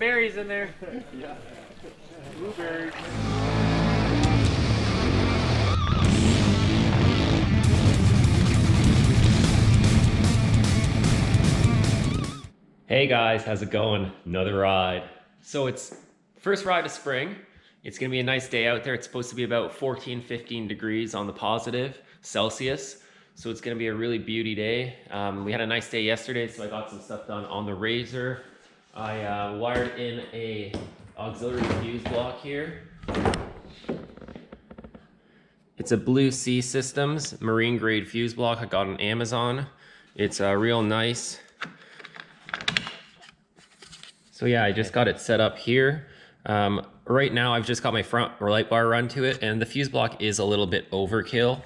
berries in there. Yeah. Blueberries. Hey guys, how's it going? Another ride. So it's first ride of spring. It's gonna be a nice day out there. It's supposed to be about 14, 15 degrees on the positive Celsius. So it's gonna be a really beauty day. We had a nice day yesterday, so I got some stuff done on the RZR. I wired in a auxiliary fuse block here. It's a Blue Sea Systems marine grade fuse block I got on Amazon. It's real nice. So yeah, I just got it set up here. Right now I've just got my front light bar run to it, and the fuse block is a little bit overkill.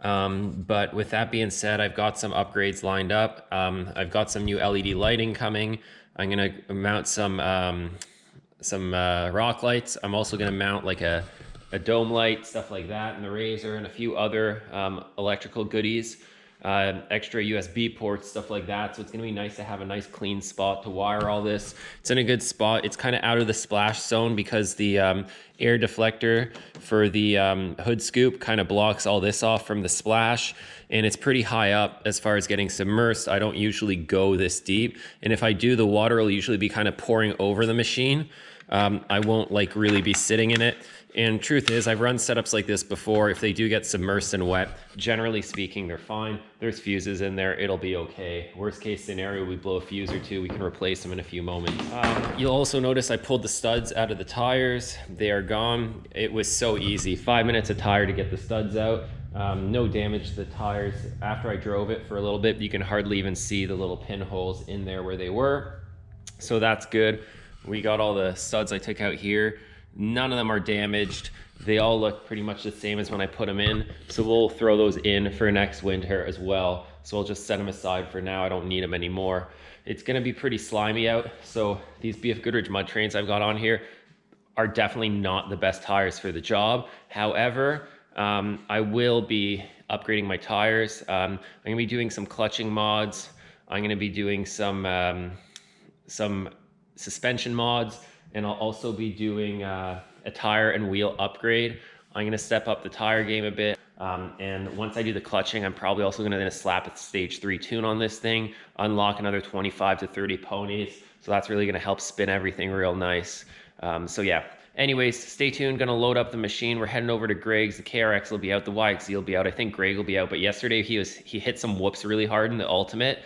But with that being said, I've got some upgrades lined up. I've got some new LED lighting coming. I'm gonna mount some rock lights. I'm also gonna mount like a dome light, stuff like that in the RZR, and a few other electrical goodies. Extra USB ports, stuff like that. So it's gonna be nice to have a nice clean spot to wire all this. It's in a good spot. It's kind of out of the splash zone because the air deflector for the hood scoop kind of blocks all this off from the splash, and it's pretty high up as far as getting submersed. I don't usually go this deep, and if I do, the water will usually be kind of pouring over the machine. I won't like really be sitting in it. And truth is, I've run setups like this before. If they do get submersed and wet, generally speaking, they're fine. There's fuses in there, it'll be okay. Worst case scenario, we blow a fuse or two, we can replace them in a few moments. You'll also notice I pulled the studs out of the tires. They are gone. It was so easy. 5 minutes a tire to get the studs out. No damage to the tires. After I drove it for a little bit, you can hardly even see the little pinholes in there where they were. So that's good. We got all the studs I took out here. None of them are damaged. They all look pretty much the same as when I put them in. So we'll throw those in for next winter as well. So I'll just set them aside for now. I don't need them anymore. It's gonna be pretty slimy out. So these BF Goodrich mud trains I've got on here are definitely not the best tires for the job. However, I will be upgrading my tires. I'm gonna be doing some clutching mods. I'm gonna be doing some suspension mods, and I'll also be doing a tire and wheel upgrade. I'm gonna step up the tire game a bit. And once I do the clutching, I'm probably also gonna slap a stage 3 tune on this thing, unlock another 25 to 30 ponies. So that's really gonna help spin everything real nice. So yeah, anyways, stay tuned, gonna load up the machine. We're heading over to Greg's. The KRX will be out, the YXZ will be out. I think Greg will be out, but yesterday he hit some whoops really hard in the Ultimate.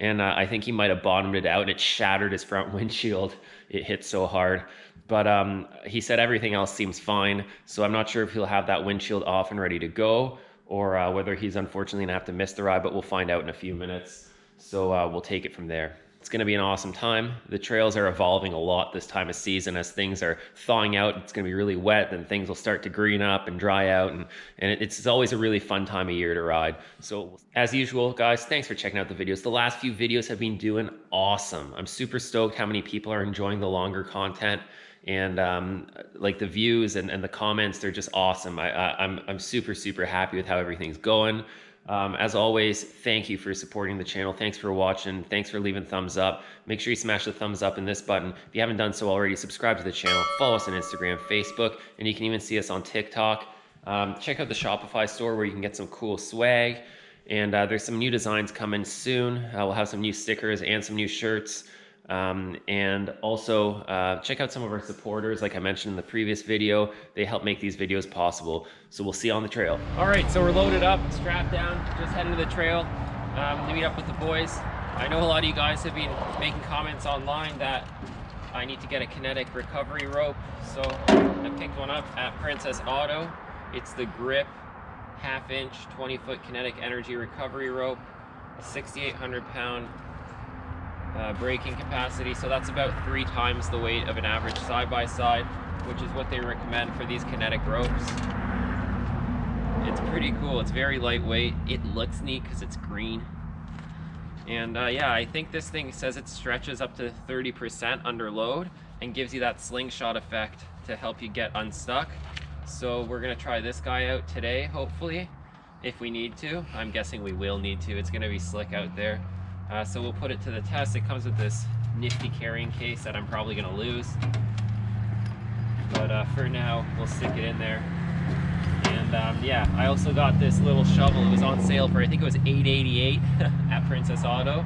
And I think he might have bottomed it out, and it shattered his front windshield. It hit so hard. But he said everything else seems fine. So I'm not sure if he'll have that windshield off and ready to go, or whether he's unfortunately gonna have to miss the ride, but we'll find out in a few minutes. So we'll take it from there. It's gonna be an awesome time. The trails are evolving a lot this time of season as things are thawing out. It's gonna be really wet, then things will start to green up and dry out, and it's always a really fun time of year to ride. So as usual, guys, thanks for checking out the videos. The last few videos have been doing awesome. I'm super stoked how many people are enjoying the longer content, and like the views and the comments, they're just awesome. I'm super happy with how everything's going. As always, thank you for supporting the channel. Thanks for watching. Thanks for leaving thumbs up. Make sure you smash the thumbs up in this button. If you haven't done so already, subscribe to the channel. Follow us on Instagram, Facebook, and you can even see us on TikTok. Check out the Shopify store where you can get some cool swag. And there's some new designs coming soon. We'll have some new stickers and some new shirts. And also check out some of our supporters. Like I mentioned in the previous video, they help make these videos possible. So we'll see you on the trail. All right, so we're loaded up, strapped down, just heading to the trail to meet up with the boys. I know a lot of you guys have been making comments online that I need to get a kinetic recovery rope. So I picked one up at Princess Auto. It's the Grip 1/2 inch 20-foot kinetic energy recovery rope, a 6,800 pound braking capacity. So that's about 3 times the weight of an average side-by-side, which is what they recommend for these kinetic ropes. It's pretty cool. It's very lightweight. It looks neat because it's green. And yeah, I think this thing says it stretches up to 30% under load and gives you that slingshot effect to help you get unstuck. So we're gonna try this guy out today, hopefully, if we need to. I'm guessing we will need to. It's gonna be slick out there. So we'll put it to the test. It comes with this nifty carrying case that I'm probably gonna lose. But for now, we'll stick it in there. And yeah, I also got this little shovel. It was on sale for, I think it was $8.88 at Princess Auto.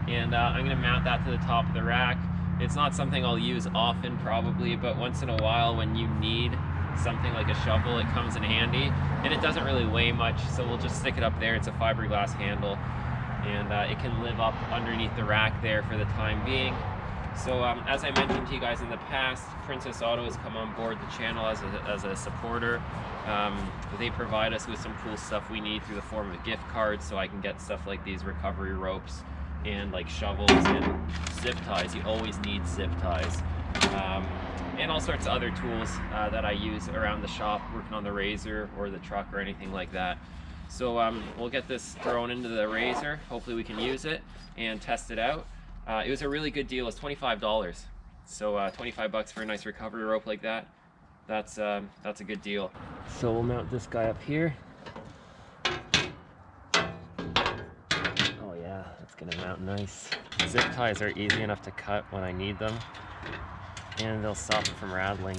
And I'm gonna mount that to the top of the rack. It's not something I'll use often probably, but once in a while when you need something like a shovel, it comes in handy. And it doesn't really weigh much, so we'll just stick it up there. It's a fiberglass handle, and it can live up underneath the rack there for the time being. So as I mentioned to you guys in the past, Princess Auto has come on board the channel as a supporter. They provide us with some cool stuff we need through the form of gift cards, so I can get stuff like these recovery ropes and like shovels and zip ties. You always need zip ties. And all sorts of other tools that I use around the shop, working on the RZR or the truck or anything like that. So we'll get this thrown into the RZR. Hopefully we can use it and test it out. It was a really good deal. It's $25. So 25 bucks for a nice recovery rope like that. That's a good deal. So we'll mount this guy up here. Oh yeah, that's gonna mount nice. Zip ties are easy enough to cut when I need them, and they'll stop it from rattling.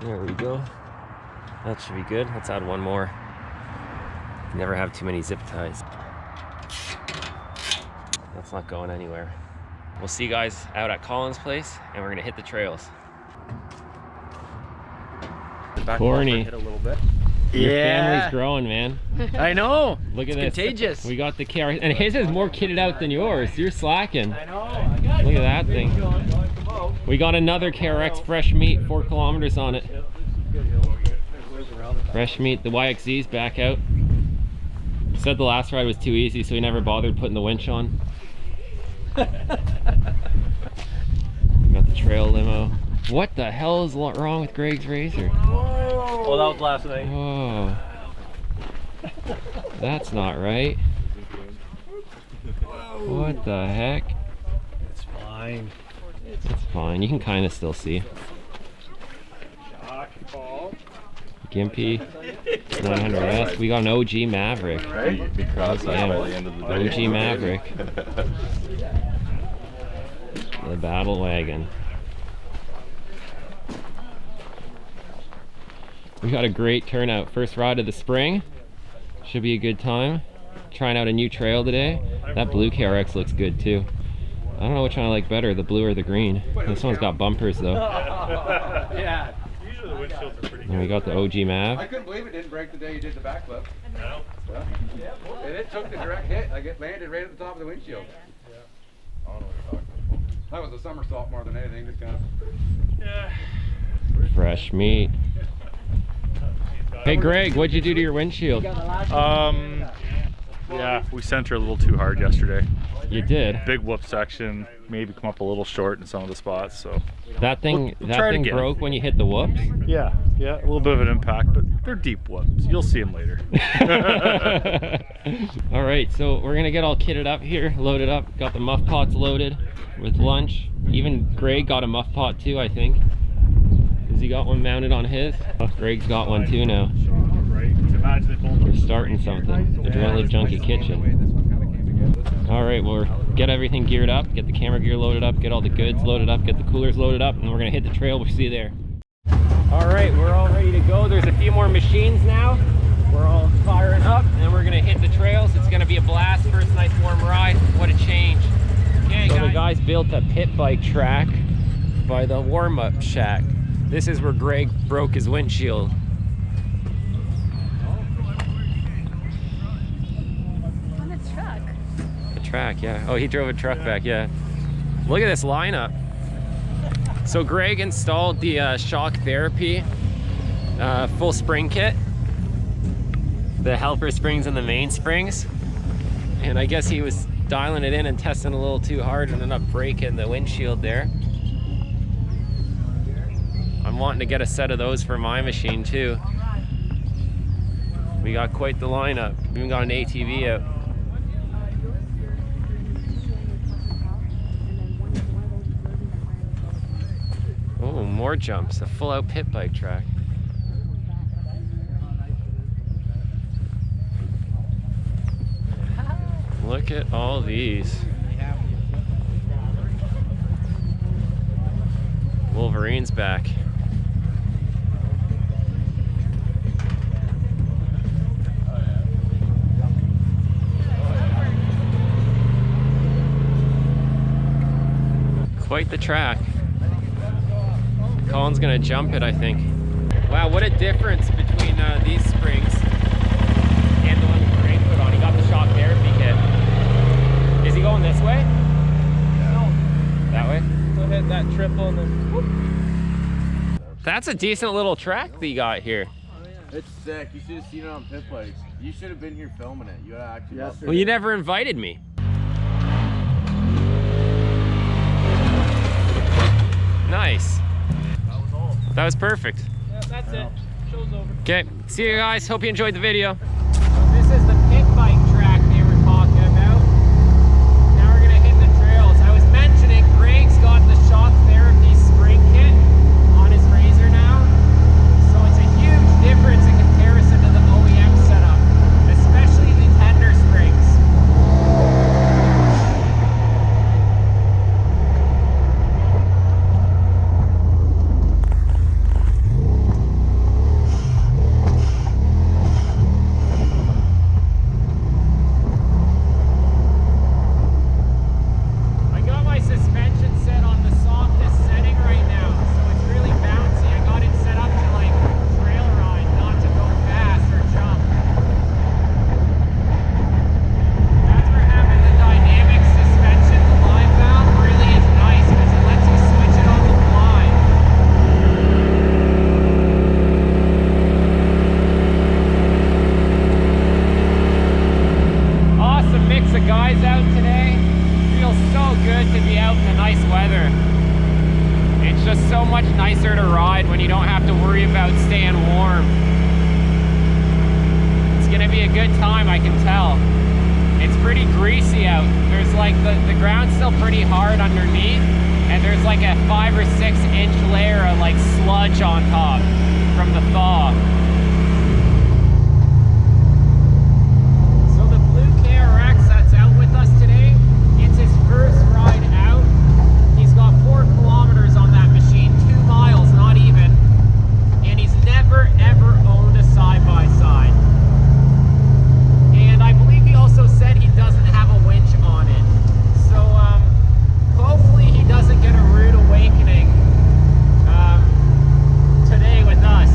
There we go. That should be good. Let's add one more. Never have too many zip ties. That's not going anywhere. We'll see you guys out at Colin's place, and we're gonna hit the trails. Corny. Hit a little bit. Your family's growing, man. I know. Look at it's this. Contagious. We got the KRX, and his is more kitted out than yours. You're slacking. I know. Look at that thing. We got another KRX fresh meat, 4 kilometers on it. Fresh meat. The YXZ's back out. Said the last ride was too easy, so he never bothered putting the winch on. Got the trail limo. What the hell is wrong with Greg's RZR? Whoa. Well, that was last night. Whoa. That's not right. What the heck? It's fine. It's fine. You can kind of still see. Gimpy, 900S. We got an OG Maverick. Right? You'd be cross-eyed by the end of the day. OG Maverick. The battle wagon. We got a great turnout. First ride of the spring. Should be a good time. Trying out a new trail today. That blue KRX looks good too. I don't know which one I like better, the blue or the green. This one's got bumpers though. Yeah. Usually the windshields are pretty good. And we got the OG Mav. I couldn't believe it didn't break the day you did the backflip. No. Yeah. And it took the direct hit. Like it landed right at the top of the windshield. Yeah. I don't know what you're talking about. That was a somersault more than anything. Just kind of. Yeah. Fresh meat. Hey Greg, what'd you do to your windshield? Yeah, we sent her a little too hard yesterday. You did? Big whoop section, maybe come up a little short in some of the spots, so. That thing, We'll try it again. broke when you hit the whoops? Yeah, a little bit of an impact, but they're deep whoops. You'll see them later. All right, so we're gonna get all kitted up here, loaded up. Got the muff pots loaded with lunch. Even Greg got a muff pot too, I think. Has he got one mounted on his? Oh, Greg's got one too now. We're starting something. Adrenaline Junkie Kitchen. All right, we'll get everything geared up, get the camera gear loaded up, get all the goods loaded up, get the coolers loaded up, and we're gonna hit the trail. We'll see you there. All right, we're all ready to go. There's a few more machines now. We're all firing up, and we're gonna hit the trails. It's gonna be a blast. First nice warm ride. What a change. Okay, so the guys built a pit bike track by the warm-up shack. This is where Greg broke his windshield. On a truck. The track, yeah. Oh, he drove a truck back, yeah. Look at this lineup. So Greg installed the shock therapy full spring kit. The helper springs and the main springs. And I guess he was dialing it in and testing a little too hard and ended up breaking the windshield there. I'm wanting to get a set of those for my machine too. We got quite the lineup. We even got an ATV out. Oh, more jumps, a full out pit bike track. Look at all these. Wolverine's back. Quite the track. Colin's gonna jump it, I think. Wow, what a difference between these springs and the one Ray put on. He got the shock therapy kit. Is he going this way? No. That way? Go hit that triple and then whoop. That's a decent little track that you got here. It's sick. You should have seen it on pit bikes. You should have been here filming it. You actually. Well, you never invited me. Nice. That was all. That was perfect. Yeah, that's it. Show's over. Okay, see you guys. Hope you enjoyed the video. This is the pit bike track they were talking about. Now we're gonna hit the trails. I was mentioning Greg's got the shock therapy spring kit on his RZR now. So it's a huge difference in comparison to the OEM setup, especially the tender springs. Nicer to ride when you don't have to worry about staying warm. It's gonna be a good time, I can tell. It's pretty greasy out. There's like the ground's still pretty hard underneath, and there's like a 5 or 6 inch layer of like sludge on top from the thaw. So the blue KRX that's out with us today, it's his first ride out. He's got 4 kilometers on that machine, 2 miles, not even. And he's never ever owned a side-by-side. And I believe he also said he doesn't have a winch on it. So hopefully he doesn't get a rude awakening today with us.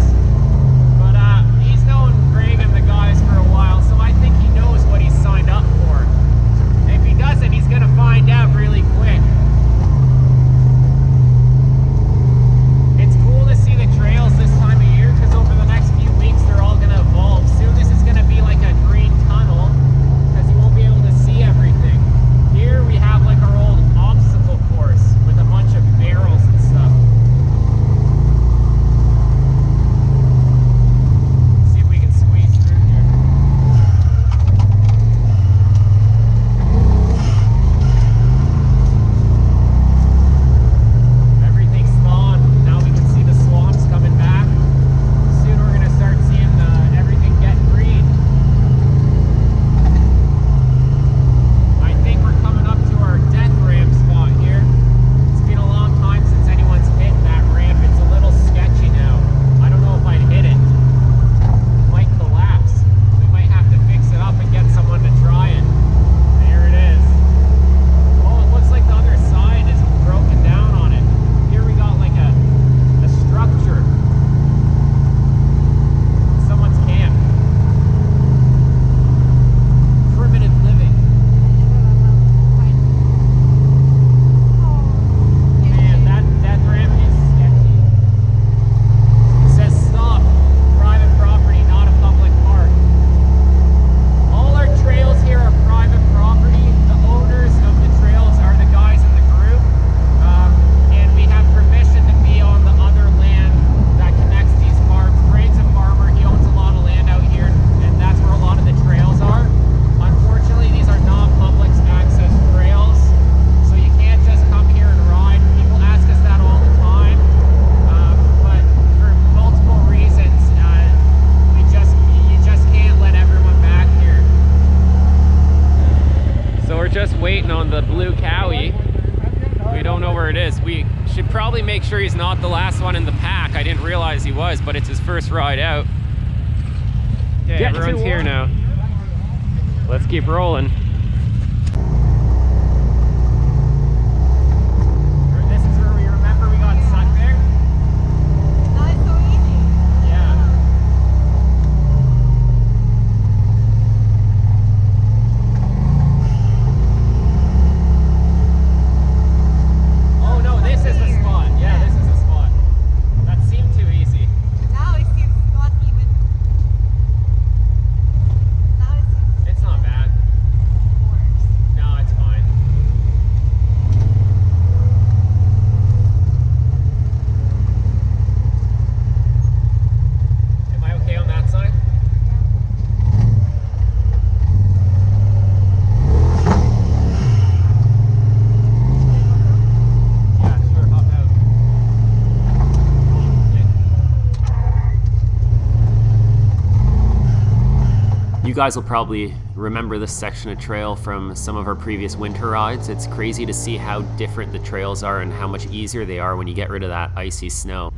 as he was, but it's his first ride out. Okay, everyone's here now. Let's keep rolling. This is where we remember we got stuck there. That is so easy. Yeah. Oh no, this is the spot. Yeah, this is the spot. That seemed too easy. Now it seems not even. Now it seems It's not bad. worse. No, it's fine. Am I okay on that side? Yeah, sure, hop out. You guys will probably remember this section of trail from some of our previous winter rides. It's crazy to see how different the trails are and how much easier they are when you get rid of that icy snow.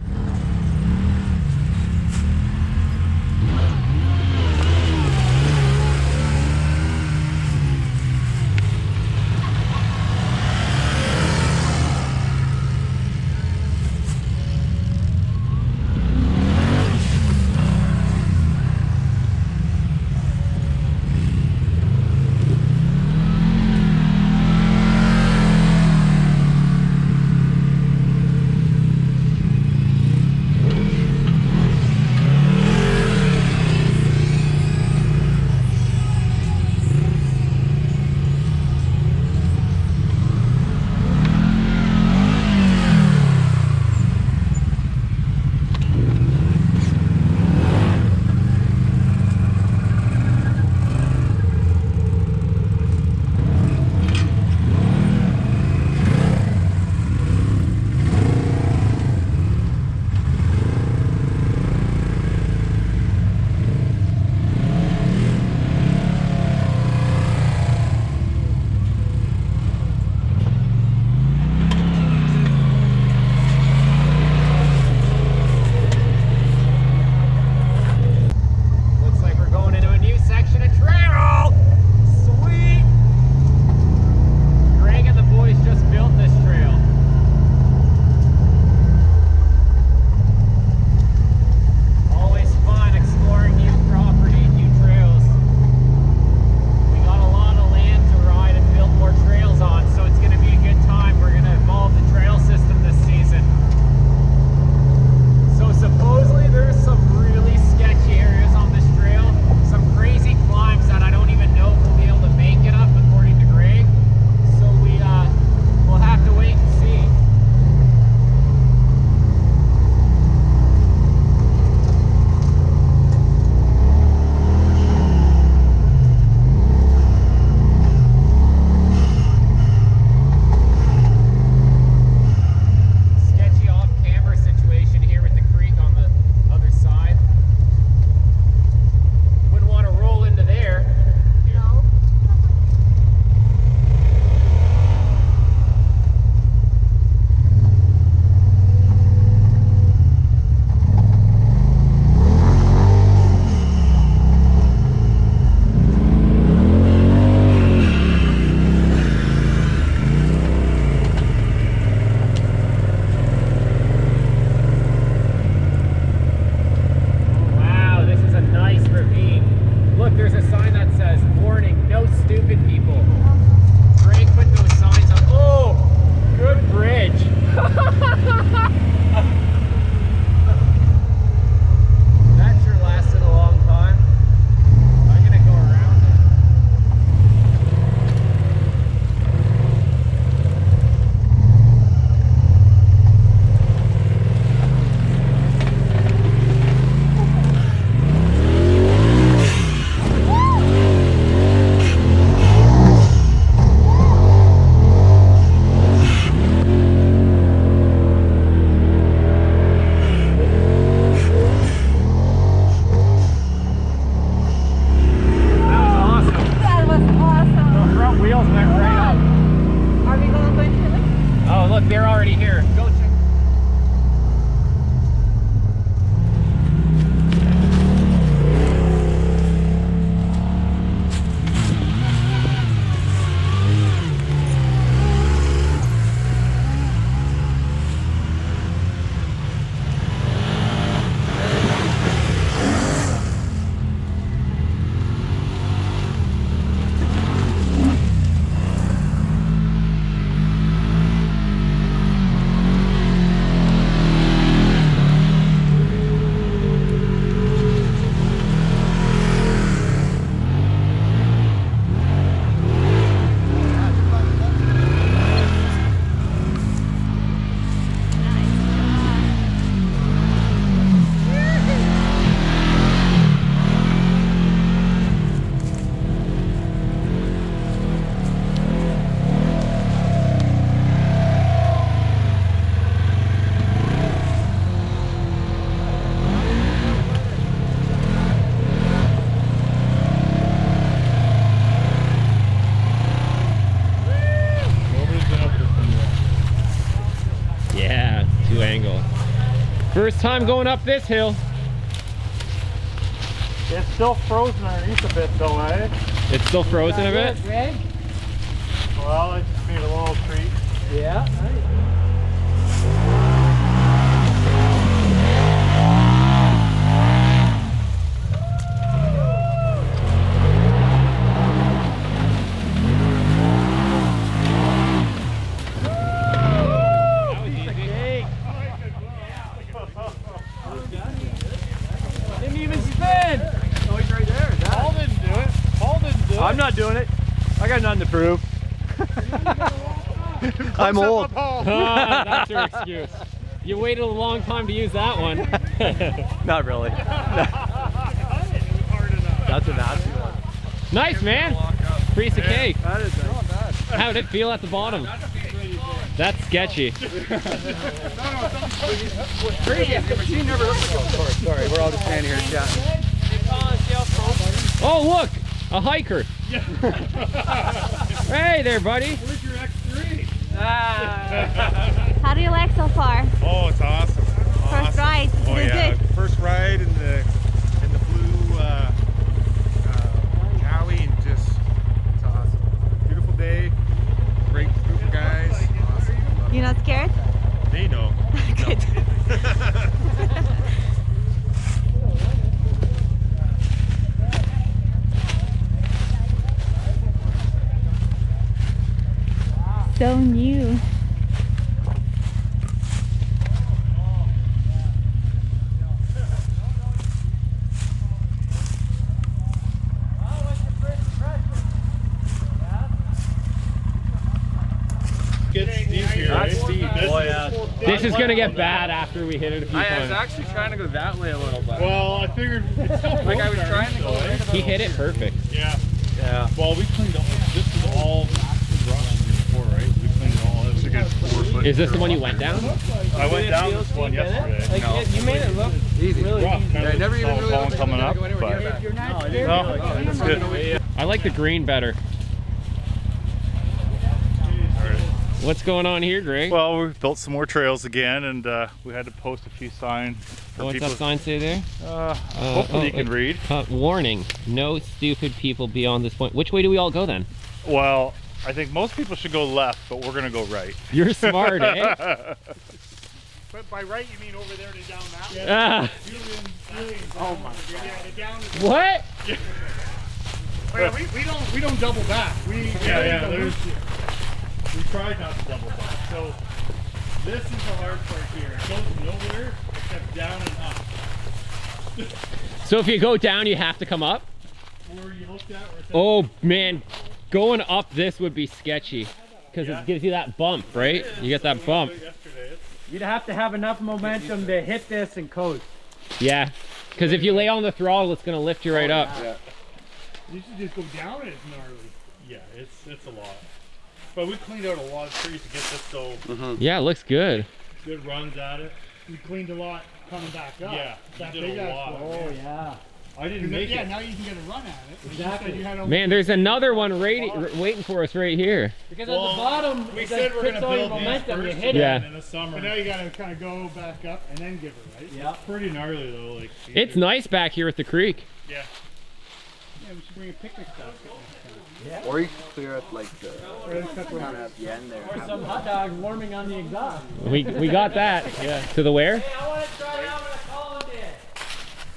First time going up this hill. It's still frozen underneath a bit though, eh? It's still frozen a bit. Greg? Well, I just made a little treat. Yeah. Didn't even spin. Oh, he's right there. Paul didn't do it. Paul didn't do it. I'm not doing it. I got nothing to prove. I'm old. That's your excuse. You waited a long time to use that one. Not really. That's a nasty one. Nice, man. Piece of cake. That is not bad. How did it feel at the bottom? That's sketchy. Crazy. The machine never looked like it. Sorry, we're all just standing here chatting. Oh, look, a hiker. Hey there, buddy. Where's your X3? How do you like so far? Oh, it's awesome. First ride. Oh Is it yeah, good? first ride in the blue Cowie, and just it's awesome. Beautiful day, great group of guys. Awesome. You're not scared? They know. Good. So new. Get Steve here. That's eh? Steve. Oh, yeah. This is gonna get bad after we hit it a few I was times. actually trying to go that way a little bit. Well, I figured it's still Like I was trying to go though, eh? He hit it perfect. Yeah. Yeah. Well, we cleaned up. This is all rust before, right? We cleaned it all. It's a good 4 foot. Is this the one you went down? I went down this one yesterday. Like, you made it look Easy. really Rough. easy. Kind of never even saw really Colin looked coming like up, it was anywhere near but that. No, dude. no, it's good. I like the green better. What's going on here, Greg? Well, we built some more trails again, and we had to post a few signs for What's people. that sign say there? Hopefully you can read. Warning, no stupid people beyond this point. Which way do we all go then? Well, I think most people should go left, but we're gonna go right. You're smart, eh? But by right, you mean over there to down that way? Ah, Oh my God! Yeah, the down is. what? We don't double back. We tried not to double back. So this is the hard part here. It goes nowhere except down and up. So if you go down, you have to come up? Where you looked at? Where it says Oh man, going up this would be sketchy. Because it gives you that bump, right? You get that bump. yesterday. You'd have to have enough momentum to hit this and coast. Yeah. Because if you lay on the throttle, it's going to lift you right up. You should just go down and it's gnarly. Yeah, it's a lot. But we cleaned out a lot of trees to get this so Yeah, it looks good. good runs at it. We cleaned a lot coming back up. Yeah, that did a lot. Oh, yeah. I didn't make it. Yeah, now you can get a run at it. Exactly. Man, there's another one waiting for us right here. Because at the bottom, we it said we're puts gonna all your build these momentum, you first hit Yeah. it. in the summer. But now you gotta kind of go back up and then give it, right? Yeah. It's pretty gnarly though. Like It's nice back here at the creek. Yeah. Yeah, we should bring a picnic basket. Or you can clear up like the kind of at the end there. Or some hot dogs warming on the exhaust. We got that. Yeah. To the where? Hey, I want to try out what Colin did.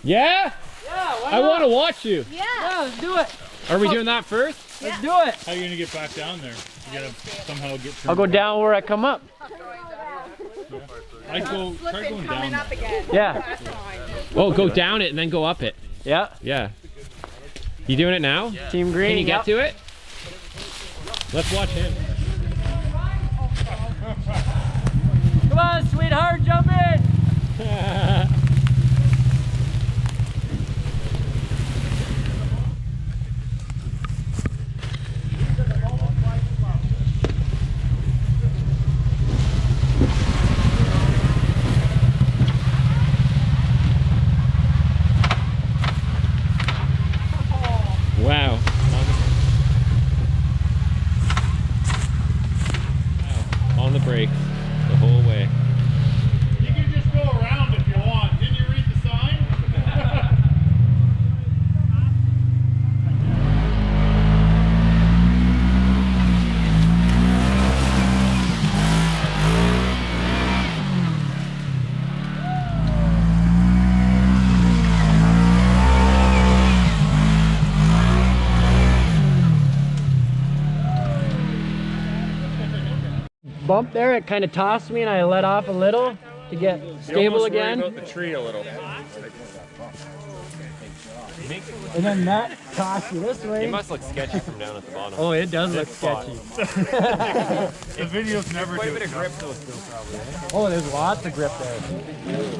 Yeah? Yeah, why I not? want to watch you. Yeah. Yeah, let's do it. Are we doing that first? Let's do it. How are you gonna get back down there? You gotta somehow get through. I'll go down where I come up. I'd go try going down. Yeah. Oh, go down it and then go up it. Yeah. Yeah. You doing it now? Team green. Can you get to it? Let's watch him. Come on, sweetheart, jump in. Wow. On the brakes the whole way. You can just go around if you bump there, it kind of tossed me and I let off a little to get stable again. About the tree a little. And then that tossed you this way. It must look sketchy from down at the bottom. Oh, it does look sketchy. The videos never Quite a do bit it. of grip though still probably. Oh, there's lots of grip there.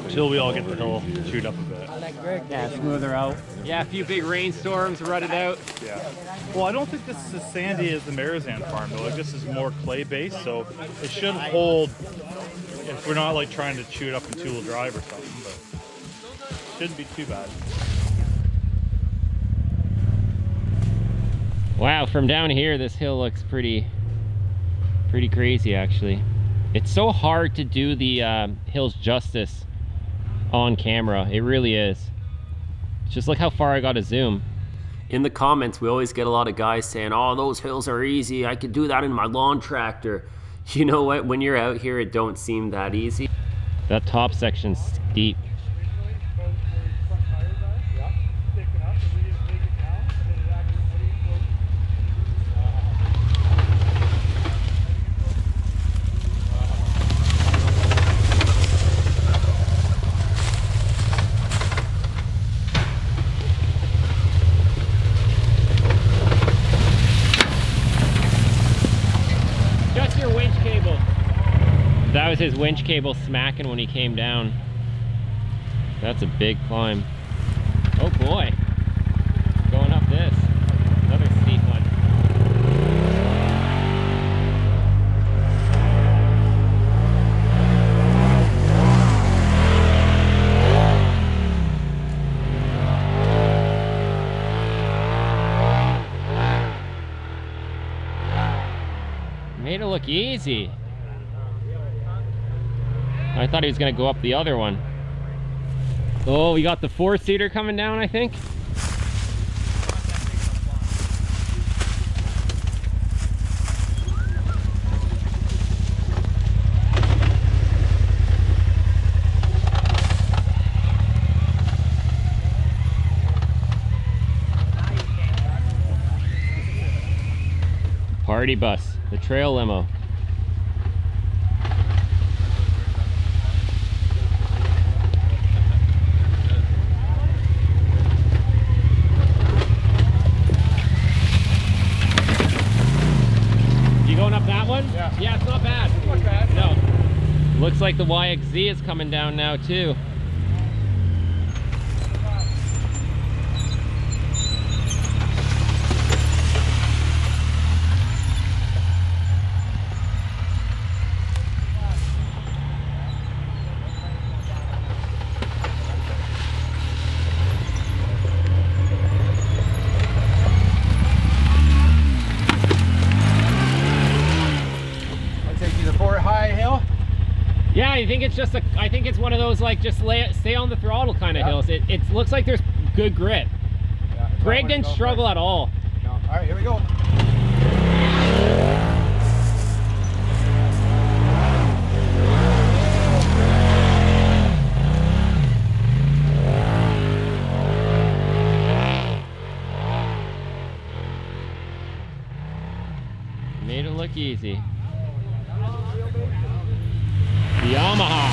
Until we all get the hill chewed up a bit. Yeah, smoother out. Yeah, a few big rainstorms rutted out. Yeah. Well, I don't think this is as sandy as the Marizan farm though. Like this is more clay based, so it should hold if we're not like trying to chew it up in two-wheel drive or something. But shouldn't be too bad. Wow, from down here, this hill looks pretty crazy actually. It's so hard to do the hills justice on camera. It really is. Just look how far I got to zoom. In the comments, we always get a lot of guys saying, oh, those hills are easy. I could do that in my lawn tractor. You know what? When you're out here, it don't seem that easy. That top section's steep. That was his winch cable smacking when he came down. That's a big climb. Oh boy. Going up this. Another steep one. Made it look easy. I thought he was going to go up the other one. Oh, we got the four-seater coming down, I think. Party bus, the trail limo. Yeah, it's not bad. It's not bad. No. Looks like the YXZ is coming down now too. Yeah, I think it's just I think it's one of those like just stay on the throttle kind of hills. It looks like there's good grip. Yeah, Greg didn't struggle at all. No. All right, here we go. Made it look easy. Yamaha.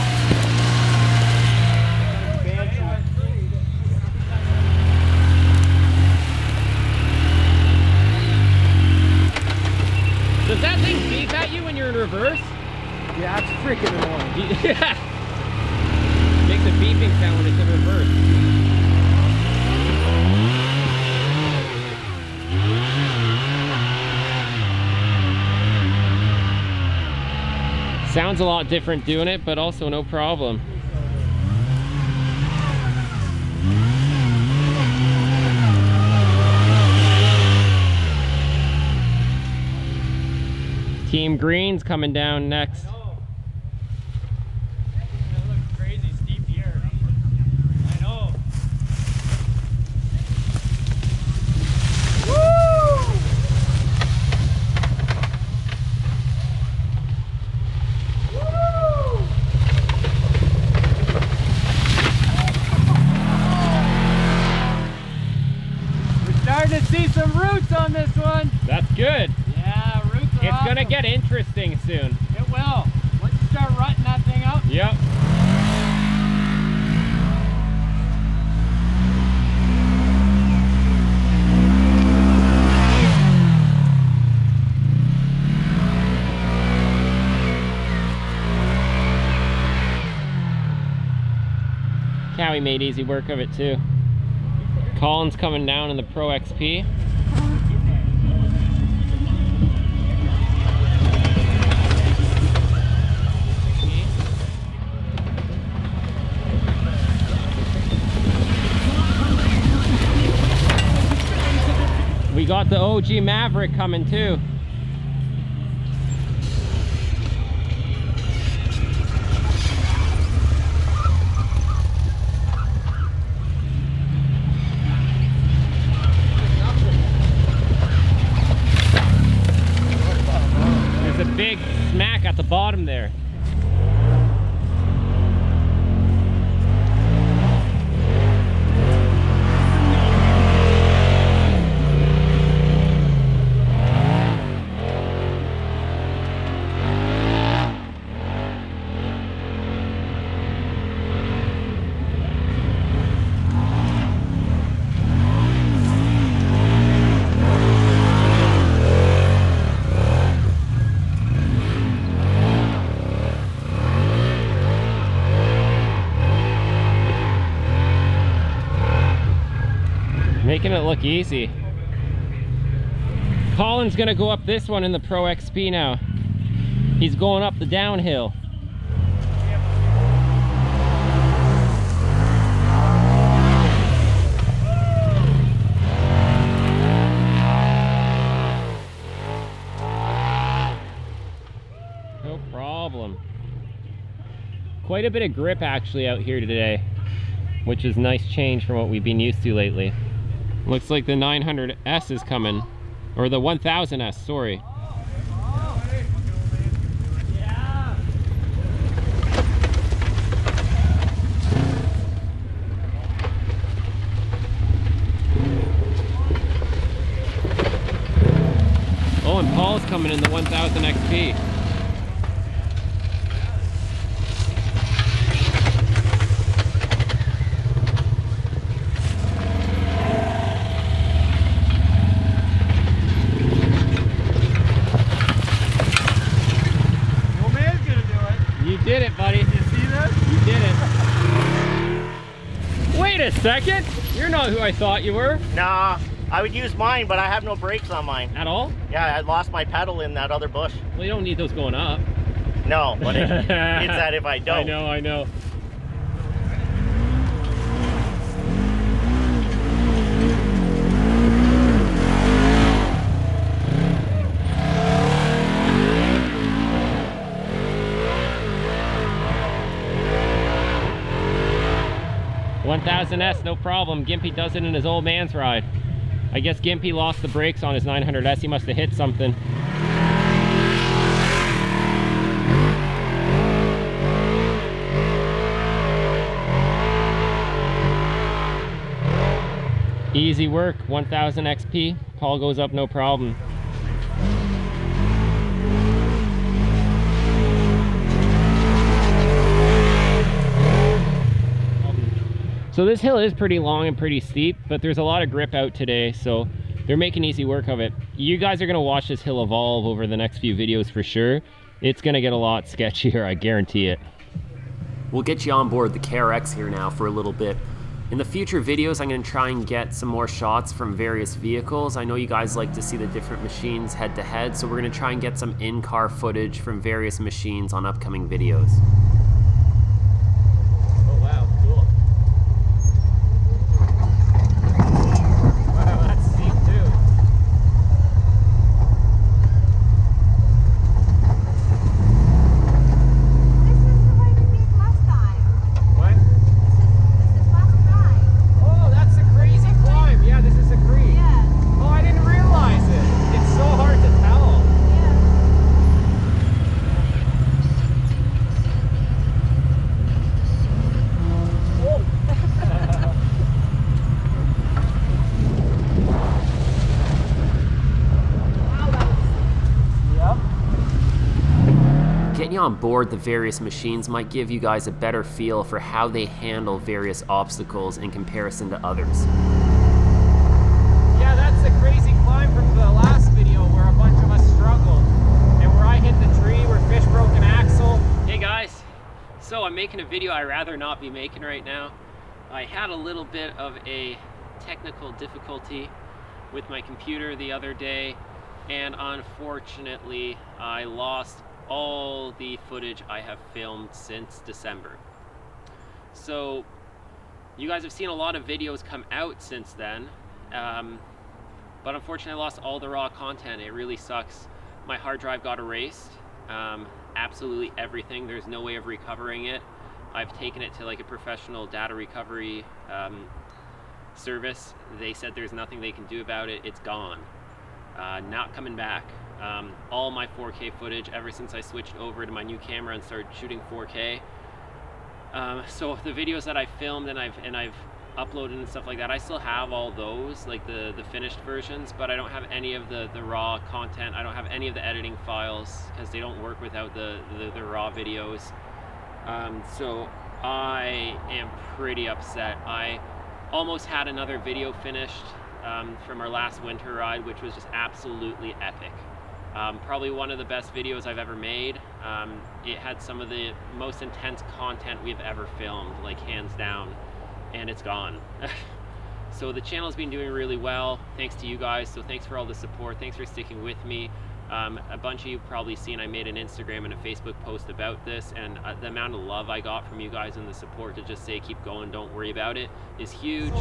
Does that thing beep at you when you're in reverse? Yeah, it's freaking annoying. Yeah. Makes a beeping sound when it's in reverse. Sounds a lot different doing it, but also no problem. Team Green's coming down next. Crazy steep here. I know. Starting to see some roots on this one. That's good. Yeah, roots are It's gonna awesome. get interesting soon. It will. Once you start rutting that thing up. Yep. Cowie made easy work of it too. Colin's coming down in the Pro XP. We got the OG Maverick coming too. There's a big smack at the bottom there. Making it look easy. Colin's gonna go up this one in the Pro XP now. He's going up the downhill. No problem. Quite a bit of grip actually out here today, which is nice change from what we've been used to lately. Looks like the 900S is coming, or the 1000S, sorry. Oh, and Paul's coming in the 1000 XP. Did it, buddy. Did you see that? You did it. Wait a second. You're not who I thought you were. Nah, I would use mine, but I have no brakes on mine. At all? Yeah, I lost my pedal in that other bush. Well, you don't need those going up. No, but it's that if I don't. I know. S, no problem. Gimpy does it in his old man's ride. I guess Gimpy lost the brakes on his 900S. He must have hit something. Easy work, 1000 XP. Paul goes up no problem. So this hill is pretty long and pretty steep, but there's a lot of grip out today, so they're making easy work of it. You guys are gonna watch this hill evolve over the next few videos for sure. It's gonna get a lot sketchier, I guarantee it. We'll get you on board the KRX here now for a little bit. In the future videos, I'm gonna try and get some more shots from various vehicles. I know you guys like to see the different machines head to head, so we're gonna try and get some in-car footage from various machines on upcoming videos. Oh wow, cool. on board the various machines might give you guys a better feel for how they handle various obstacles in comparison to others. Yeah, that's the crazy climb from the last video where a bunch of us struggled. And where I hit the tree, where Fish broke an axle. Hey guys, so I'm making a video I'd rather not be making right now. I had a little bit of a technical difficulty with my computer the other day, and unfortunately I lost all the footage I have filmed since December. So you guys have seen a lot of videos come out since then, but unfortunately I lost all the raw content. It really sucks. My hard drive got erased, absolutely everything. There's no way of recovering it. I've taken it to like a professional data recovery service. They said there's nothing they can do about it. It's gone, not coming back. All my 4K footage ever since I switched over to my new camera and started shooting 4K. So the videos that I filmed and I've uploaded and stuff like that, I still have all those, like the finished versions, but I don't have any of the raw content. I don't have any of the editing files because they don't work without the raw videos. So I am pretty upset. I almost had another video finished from our last winter ride, which was just absolutely epic. Probably one of the best videos I've ever made. It had some of the most intense content we've ever filmed, like hands down, and it's gone. So the channel's been doing really well, thanks to you guys, so thanks for all the support, thanks for sticking with me. A bunch of you probably seen I made an Instagram and a Facebook post about this, and the amount of love I got from you guys and the support to just say keep going, don't worry about it, is huge.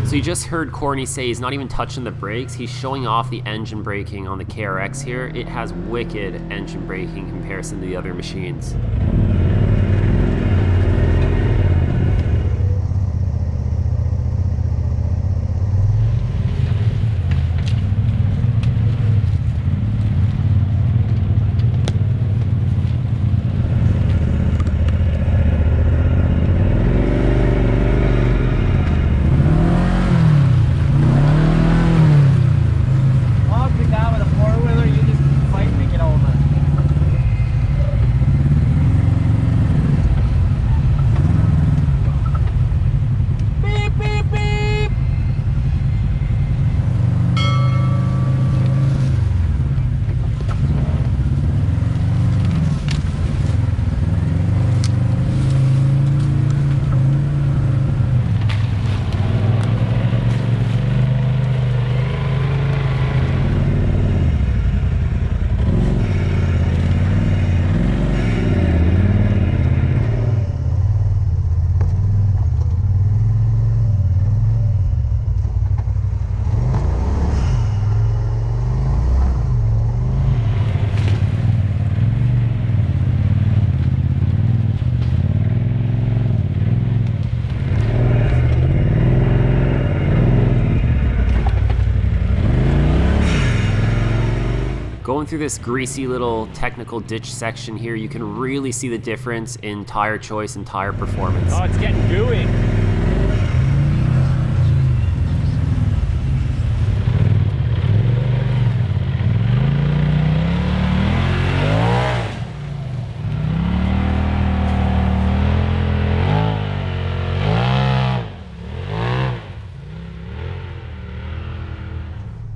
So you just heard Courtney say he's not even touching the brakes, he's showing off the engine braking on the KRX here. It has wicked engine braking in comparison to the other machines. Going through this greasy little technical ditch section here, you can really see the difference in tire choice and tire performance. Oh, it's getting gooey.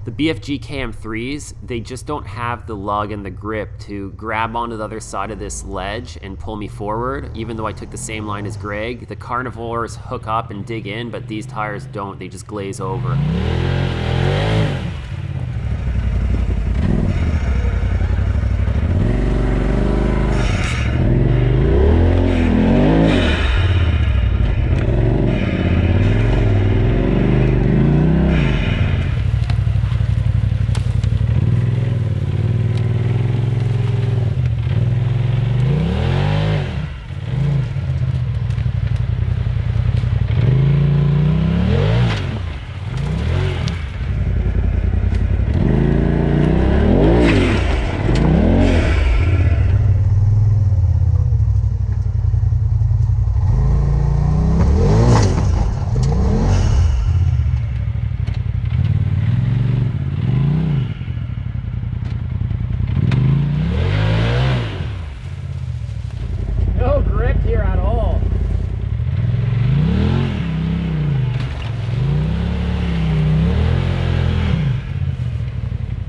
The BFG KM3s, they just don't have the lug and the grip to grab onto the other side of this ledge and pull me forward. Even though I took the same line as Greg, the Carnivores hook up and dig in, but these tires don't, they just glaze over.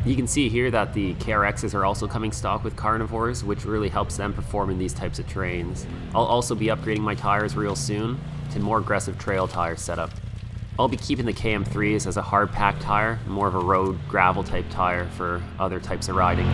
You can see here that the KRXs are also coming stock with Carnivores, which really helps them perform in these types of terrains. I'll also be upgrading my tires real soon to more aggressive trail tire setup. I'll be keeping the KM3s as a hard pack tire, more of a road gravel type tire for other types of riding.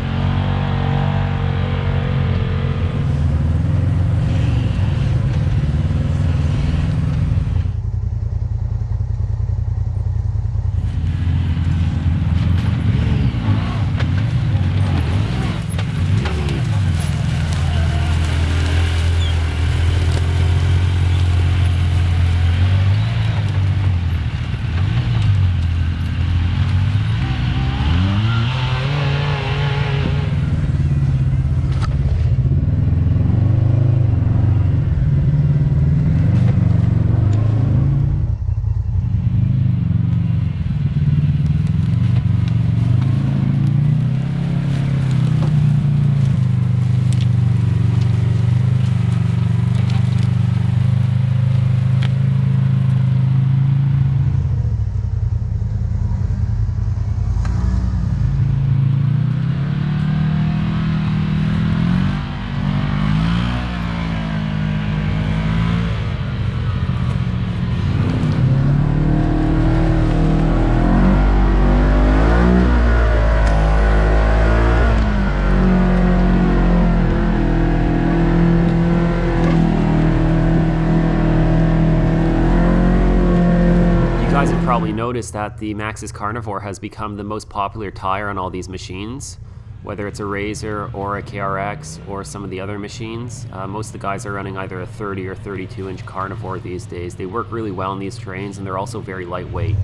Probably noticed that the Maxxis Carnivore has become the most popular tire on all these machines, whether it's a RZR or a KRX or some of the other machines. Most of the guys are running either a 30 or 32 inch Carnivore these days. They work really well in these terrains and they're also very lightweight.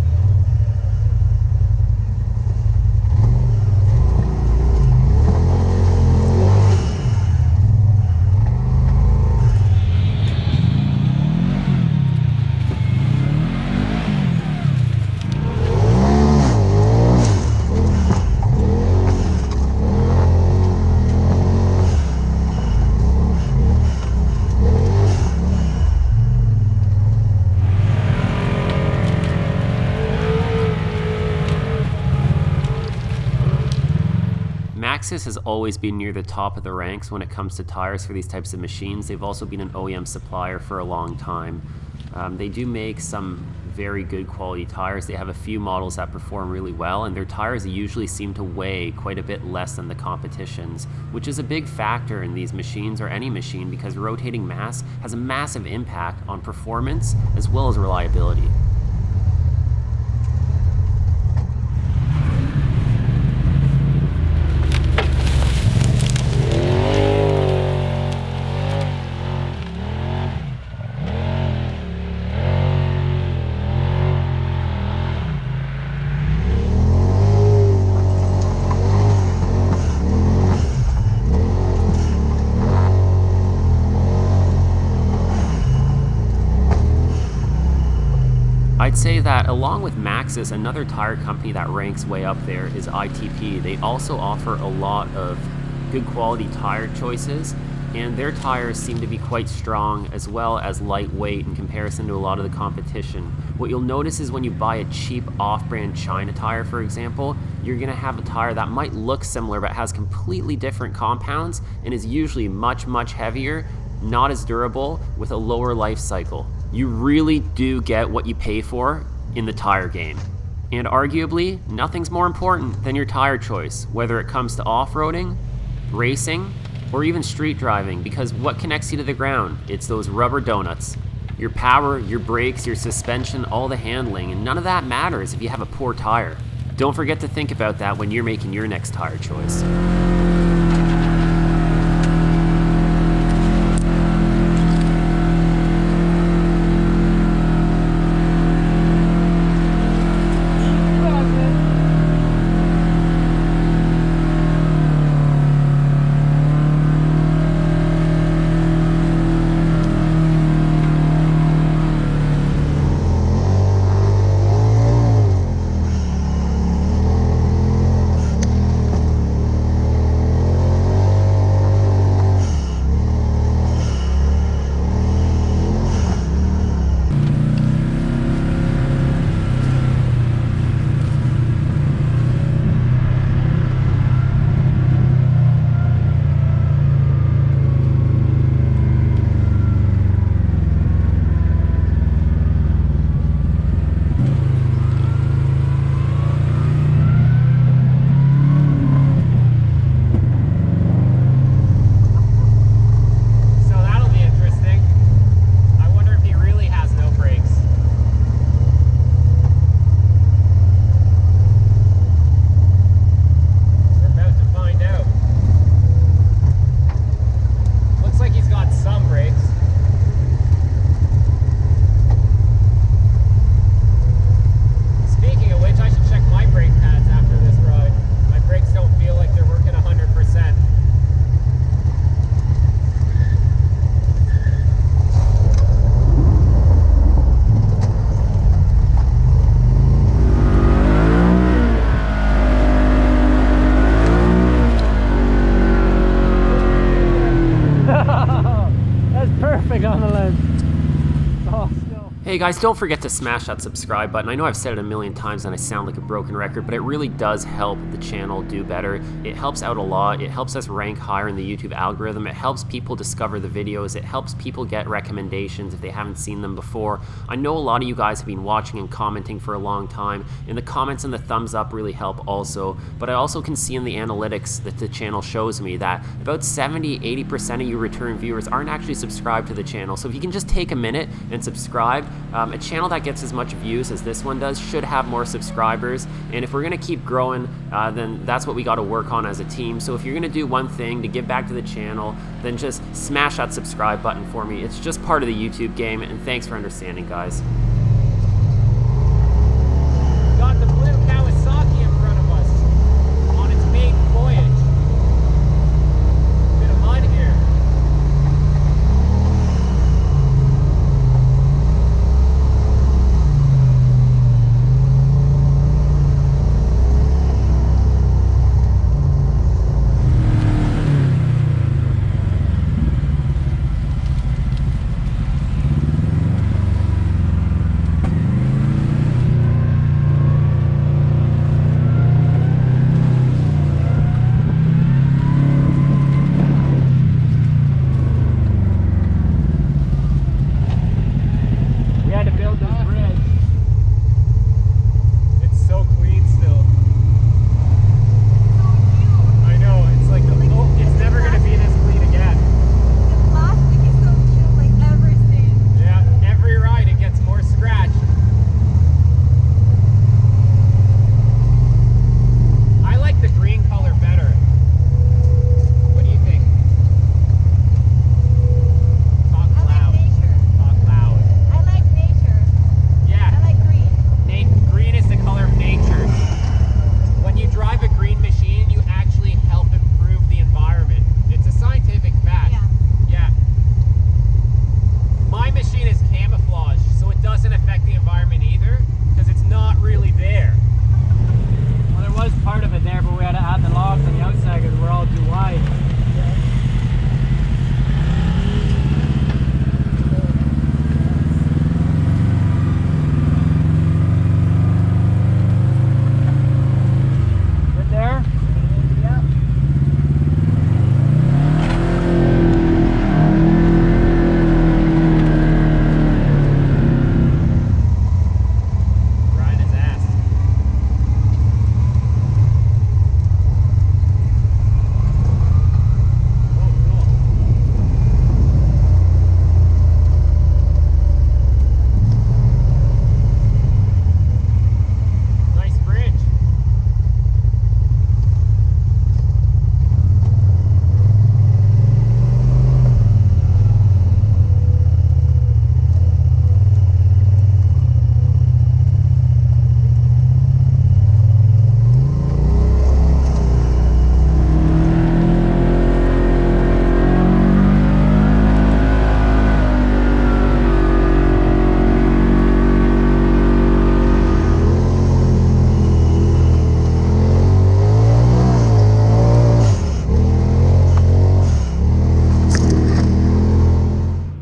Maxxis has always been near the top of the ranks when it comes to tires for these types of machines. They've also been an OEM supplier for a long time. They do make some very good quality tires. They have a few models that perform really well, and their tires usually seem to weigh quite a bit less than the competition's, which is a big factor in these machines or any machine because rotating mass has a massive impact on performance as well as reliability. I'd say that along with Maxxis, another tire company that ranks way up there is ITP. They also offer a lot of good quality tire choices, and their tires seem to be quite strong as well as lightweight in comparison to a lot of the competition. What you'll notice is when you buy a cheap off-brand China tire, for example, you're gonna have a tire that might look similar but has completely different compounds and is usually much, much heavier, not as durable, with a lower life cycle. You really do get what you pay for in the tire game. And arguably, nothing's more important than your tire choice, whether it comes to off-roading, racing, or even street driving, because what connects you to the ground? It's those rubber donuts. Your power, your brakes, your suspension, all the handling, and none of that matters if you have a poor tire. Don't forget to think about that when you're making your next tire choice. Hey guys, don't forget to smash that subscribe button. I know I've said it a million times and I sound like a broken record, but it really does help the channel do better. It helps out a lot. It helps us rank higher in the YouTube algorithm. It helps people discover the videos. It helps people get recommendations if they haven't seen them before. I know a lot of you guys have been watching and commenting for a long time, and the comments and the thumbs up really help also, but I also can see in the analytics that the channel shows me that about 70-80% of you return viewers aren't actually subscribed to the channel. So if you can just take a minute and subscribe, a channel that gets as much views as this one does should have more subscribers, and if we're gonna keep growing, then that's what we gotta work on as a team. So if you're gonna do one thing to give back to the channel, then just smash that subscribe button for me. It's just part of the YouTube game, and thanks for understanding, guys. Got the blue Kawasaki in front of us on its maiden voyage. Bit of mud here.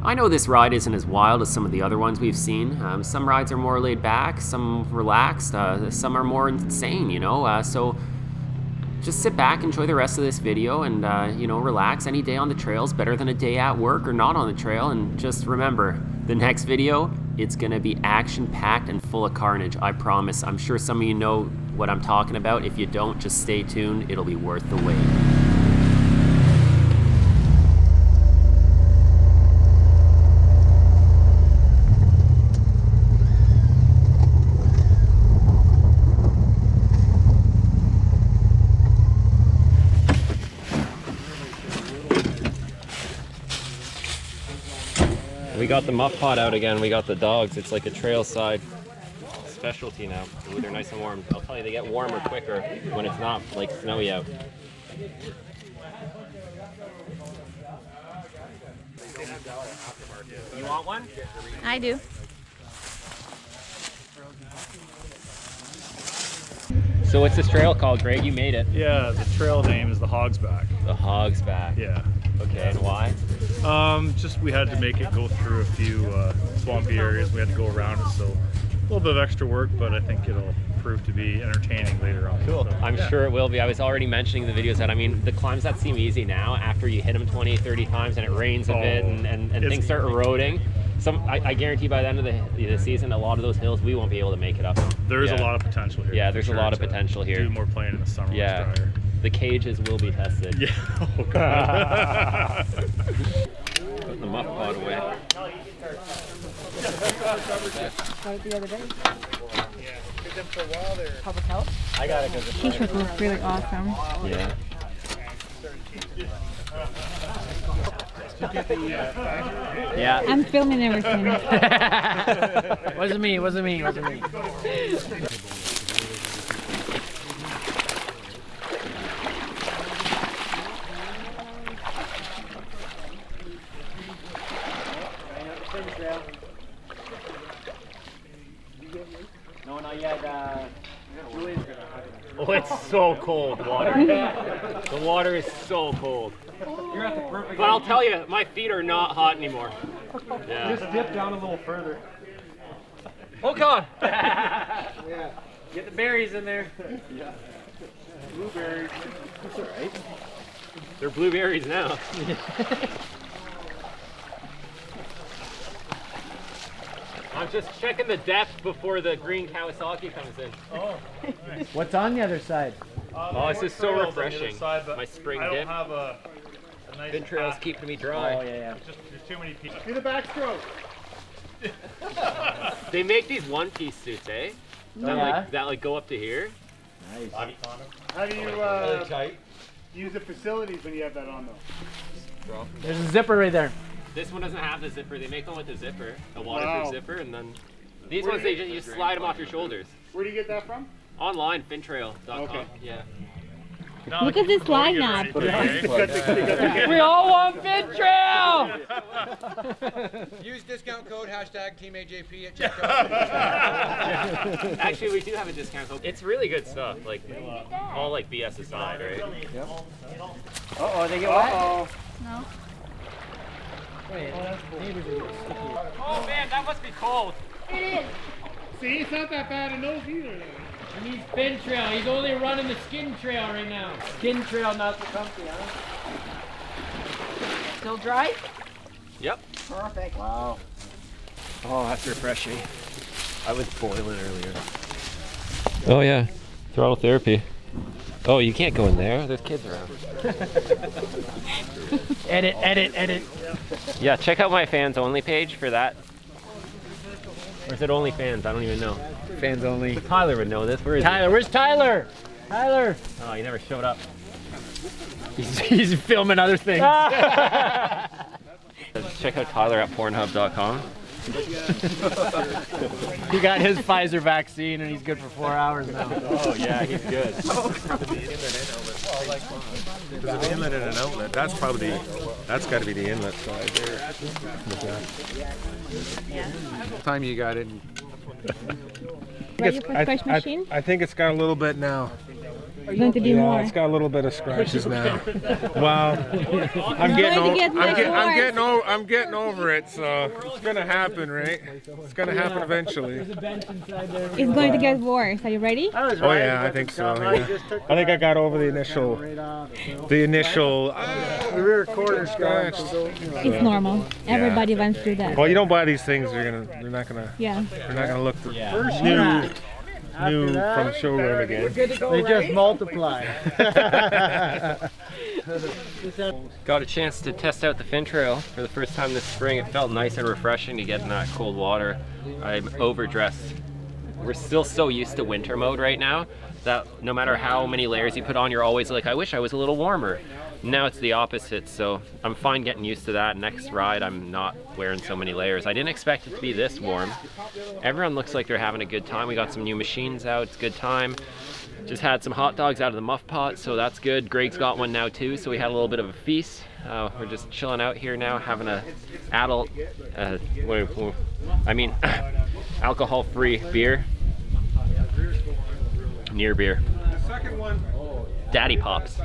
I know this ride isn't as wild as some of the other ones we've seen. Some rides are more laid back, some relaxed, some are more insane, you know? So just sit back, enjoy the rest of this video, and you know, relax. Any day on the trail's better than a day at work or not on the trail. And just remember, the next video, it's gonna be action-packed and full of carnage, I promise. I'm sure some of you know what I'm talking about. If you don't, just stay tuned. It'll be worth the wait. We got the muff pot out again. We got the dogs. It's like a Trailside specialty now. Ooh, they're nice and warm. I'll tell you, they get warmer quicker when it's not like snowy out. You want one? I do. So what's this trail called, Greg? You made it. Yeah, the trail name is the Hog's Back. The Hog's Back. Yeah. Okay, and why? Just we had to make it go through a few swampy areas. We had to go around it, so a little bit of extra work, but I think it'll prove to be entertaining later on. Cool. So, I'm sure it will be. I was already mentioning in the videos that, I mean, the climbs that seem easy now, after you hit them 20, 30 times and it rains a bit and things start eroding, I guarantee by the end of the season, a lot of those hills, we won't be able to make it up. There is a lot of potential here. Yeah, there's a lot of potential here. Do more playing in the summer. Yeah. When it's drier. The cages will be tested. Yeah. Oh, God. Putting the muff pot away. The other day. Public health? I got it because it's T-shirt looks really awesome. Yeah. Yeah. I'm filming everything. Wasn't me, wasn't me, wasn't me. No, not yet. Oh, it's so cold, water. The water is so cold. You're at the perfect. But I'll tell you, my feet are not hot anymore. Yeah. Just dip down a little further. Oh God! Yeah. Get the berries in there. Yeah. Blueberries. That's all right. They're blueberries now. I'm just checking the depth before the green Kawasaki comes in. Oh, nice. What's on the other side? Oh, this is so refreshing. My spring I dip. don't have a nice Fin trails path. keeping me dry. Oh yeah. Just there's too many people. Do the backstroke. They make these one-piece suits, eh? That like go up to here. Nice. How do you use the facilities when you have that on though? There's a zipper right there. This one doesn't have the zipper. They make one with the zipper, a waterproof zipper, and then these ones you just slide them off your shoulders. Where do you get that from? Online, fintrail.com. Okay. Yeah. Look at this lineup. We all want Fin Trail! Use discount code #TeamAJP at checkout. Actually, we do have a discount code. It's really good stuff. Like all like BS aside, right? Yep. Uh-oh, they get wet? No. Wait, Oh man, that must be cold. See, it's not that bad in those either. he needs Fin Trail. He's only running the skin trail right now. Skin trail, not the comfy, huh? Still dry? Yep. Perfect. Wow. Oh, that's refreshing. I was boiling earlier. Oh yeah, throttle therapy. Oh, you can't go in there. There's kids around. Edit. Yeah, check out my fans only page for that. Or is it only fans? I don't even know. Fans only. Tyler would know this. Where is Tyler, where's Tyler? Tyler. he? Oh, he never showed up. He's filming other things. Check out Tyler at Pornhub.com. He got his Pfizer vaccine and he's good for 4 hours now. Oh yeah, he's good. There's an inlet and an outlet. That's got to be the inlet side there. What time you got it? Ready for push machine? I think it's got a little bit now. going to be more. It's got a little bit of scratches now. Well, I'm It's getting going to over. get much worse. I'm getting over it. So it's gonna happen, right? It's gonna happen eventually. It's going to get worse. Are you ready? Oh yeah, I think so. Yeah. I think I got over the initial rear quarter scratch. It's normal. Everybody went through that. Well, you don't buy these things, they're not gonna look new from the showroom again. They just multiply. Got a chance to test out the fin trail for the first time this spring. It felt nice and refreshing to get in that cold water. I'm overdressed. We're still so used to winter mode right now that no matter how many layers you put on, you're always like, I wish I was a little warmer. Now it's the opposite, so I'm fine getting used to that. Next ride, I'm not wearing so many layers. I didn't expect it to be this warm. Everyone looks like they're having a good time. We got some new machines out, it's a good time. Just had some hot dogs out of the muff pot, so that's good. Greg's got one now too, so we had a little bit of a feast. We're just chilling out here now, having a adult, alcohol-free beer. Near beer. Daddy Pops.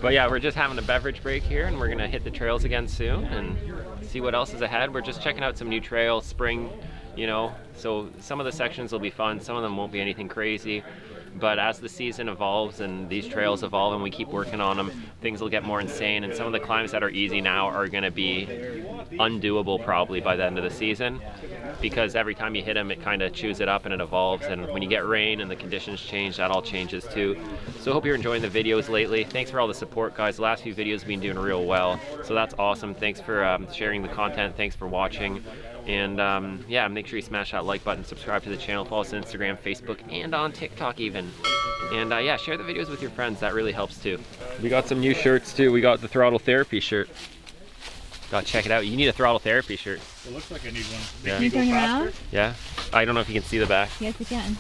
But yeah, we're just having a beverage break here, and we're gonna hit the trails again soon and see what else is ahead. We're just checking out some new trails, spring, you know, so some of the sections will be fun, some of them won't be anything crazy. But as the season evolves and these trails evolve and we keep working on them, things will get more insane, and some of the climbs that are easy now are gonna be undoable probably by the end of the season, because every time you hit them it kind of chews it up and it evolves, and when you get rain and the conditions change, that all changes too. So I hope you're enjoying the videos lately. Thanks for all the support, guys. The last few videos have been doing real well, so that's awesome. Thanks for sharing the content, thanks for watching. And yeah, make sure you smash that like button, subscribe to the channel, follow us on Instagram, Facebook, and on TikTok even. And yeah, share the videos with your friends, that really helps too. We got some new shirts too. We got the Throttle Therapy shirt. Gotta check it out. You need a Throttle Therapy shirt. It looks like I need one. Yeah. Can you turn around? Yeah. I don't know if you can see the back. Yes, you can.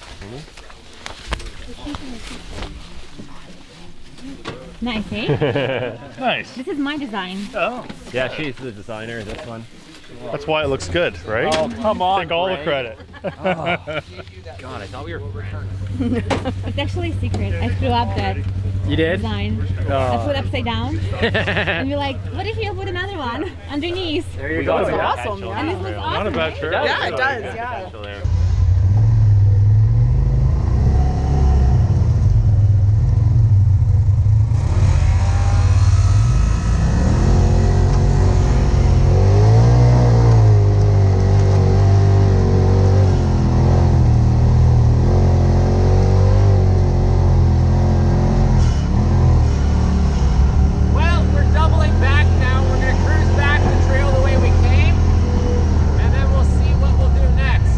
Nice, eh? Nice. This is my design. Oh. Yeah, she's the designer of this one. That's why it looks good, right? Oh, come on. Take all the Greg. credit. God, I thought we were... It's actually a secret. I screw up that You did? design. I put it upside down. And you're like, what if you put another one underneath? There you go. That's awesome. And this looks awesome. Not a bad right? shirt. Yeah, it does. Yeah. Well, we're doubling back now. We're gonna cruise back the trail the way we came, and then we'll see what we'll do next.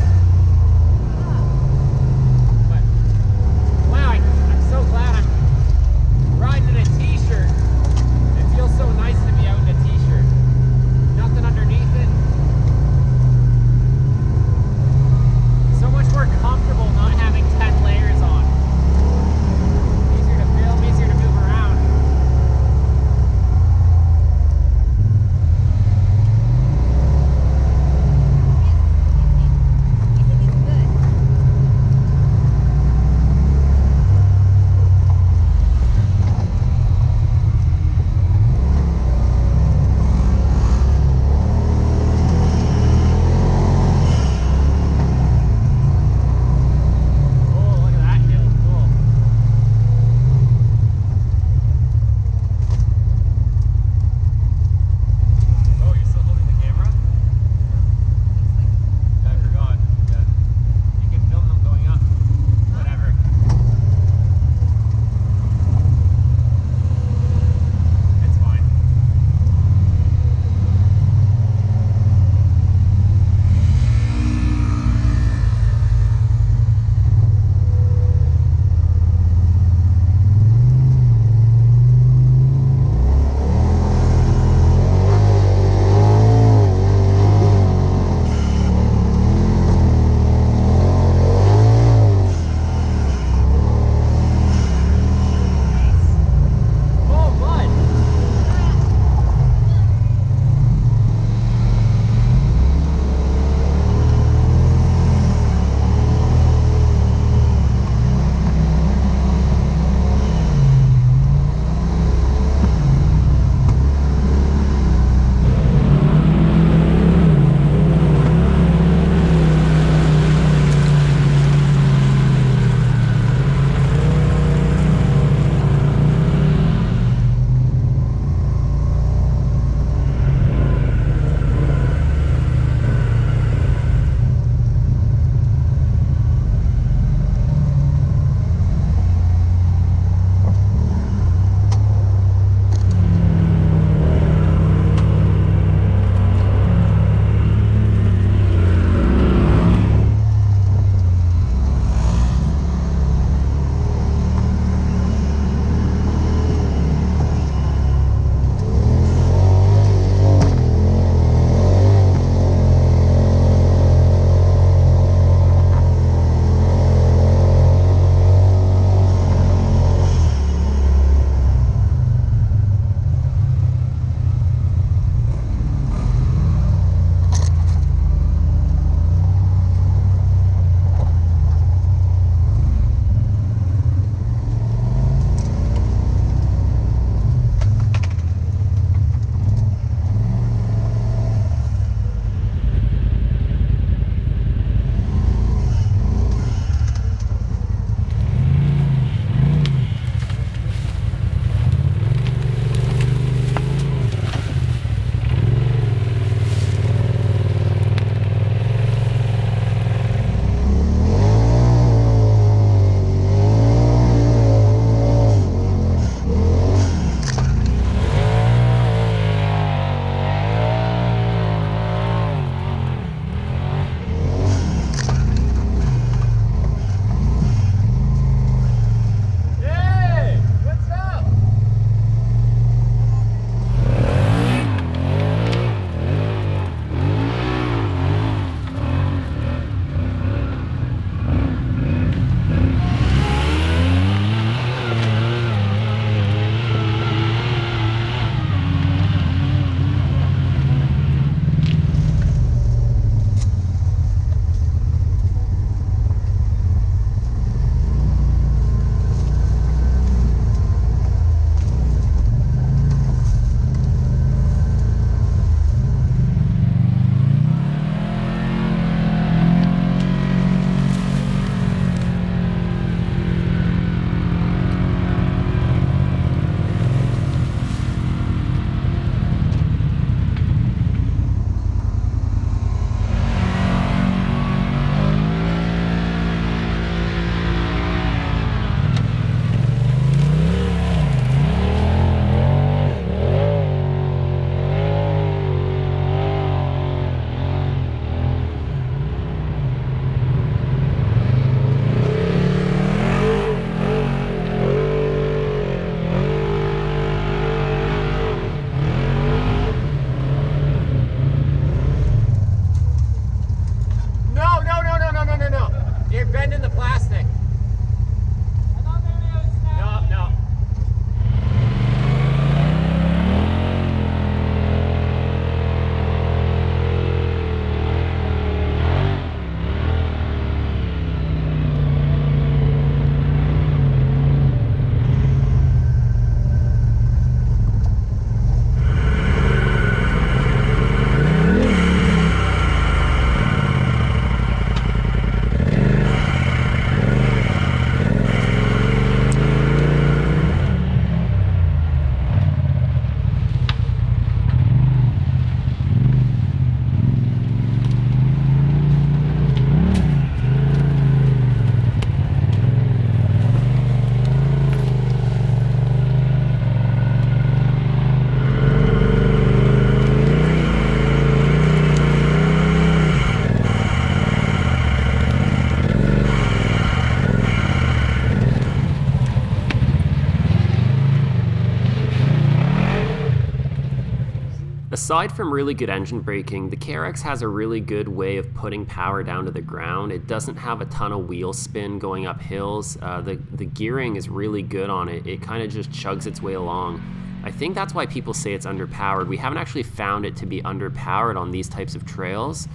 Aside from really good engine braking, the KRX has a really good way of putting power down to the ground. It doesn't have a ton of wheel spin going up hills. The gearing is really good on it. It kind of just chugs its way along. I think that's why people say it's underpowered. We haven't actually found it to be underpowered on these types of trails.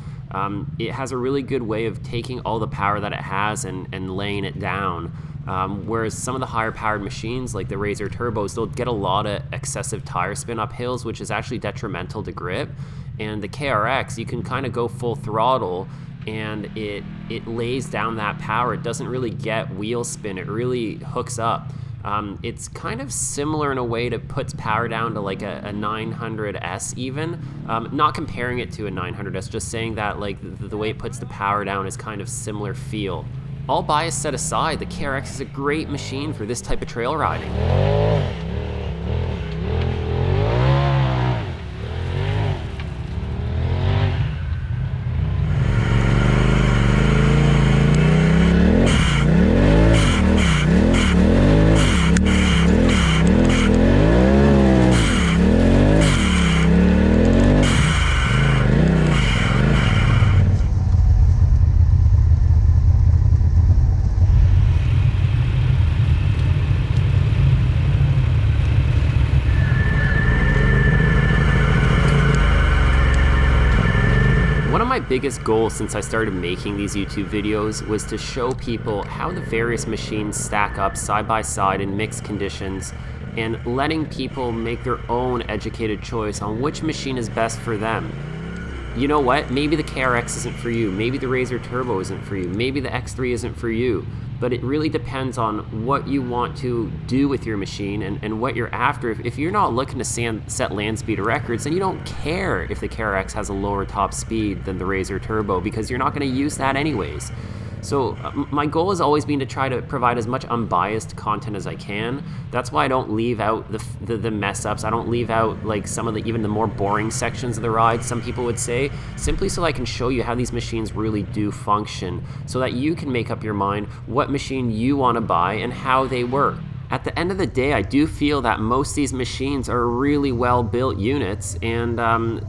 It has a really good way of taking all the power that it has and laying it down. Whereas some of the higher powered machines like the RZR Turbos, they'll get a lot of excessive tire spin up hills, which is actually detrimental to grip. And the KRX, you can kind of go full throttle and it lays down that power. It doesn't really get wheel spin, it really hooks up. It's kind of similar in a way to puts power down to like a 900S even. Not comparing it to a 900S, just saying that like the way it puts the power down is kind of similar feel. All bias set aside, the KRX is a great machine for this type of trail riding. Biggest goal since I started making these YouTube videos was to show people how the various machines stack up side by side in mixed conditions and letting people make their own educated choice on which machine is best for them. You know what? Maybe the KRX isn't for you, maybe the RZR Turbo isn't for you, maybe the X3 isn't for you, but it really depends on what you want to do with your machine and what you're after. If you're not looking to set land speed records, then you don't care if the KRX has a lower top speed than the RZR Turbo because you're not going to use that anyways. So my goal has always been to try to provide as much unbiased content as I can. That's why I don't leave out the mess ups. I don't leave out like some of the even the more boring sections of the ride, some people would say, simply so I can show you how these machines really do function so that you can make up your mind what machine you want to buy and how they work. At the end of the day, I do feel that most of these machines are really well built units and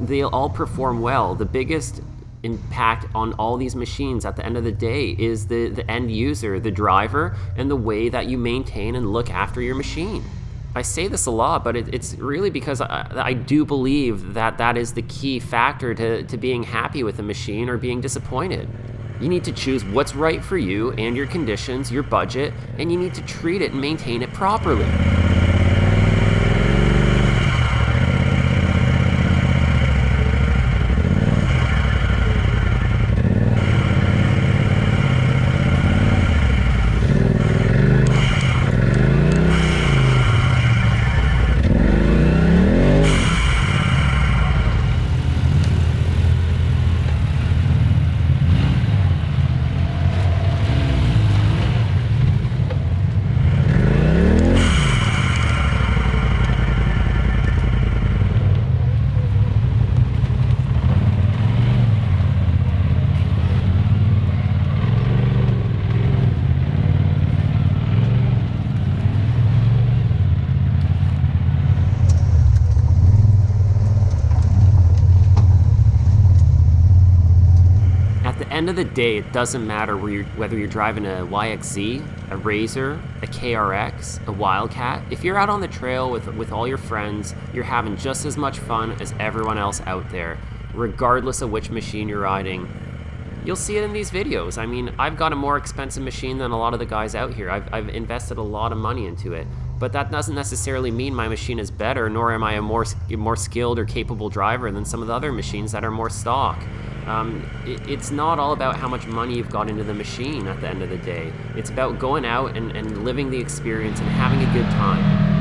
they'll all perform well. The biggest impact on all these machines at the end of the day is the end user, the driver, and the way that you maintain and look after your machine. I say this a lot, but it's really because I do believe that is the key factor to being happy with a machine or being disappointed. You need to choose what's right for you and your conditions, your budget, and you need to treat it and maintain it properly. End of the day, it doesn't matter whether you're driving a YXZ, a RZR, a KRX, a Wildcat. If you're out on the trail with all your friends, you're having just as much fun as everyone else out there, regardless of which machine you're riding. You'll see it in these videos. I mean, I've got a more expensive machine than a lot of the guys out here. I've invested a lot of money into it, but that doesn't necessarily mean my machine is better, nor am I a more skilled or capable driver than some of the other machines that are more stock. It's not all about how much money you've got into the machine at the end of the day. It's about going out and living the experience and having a good time.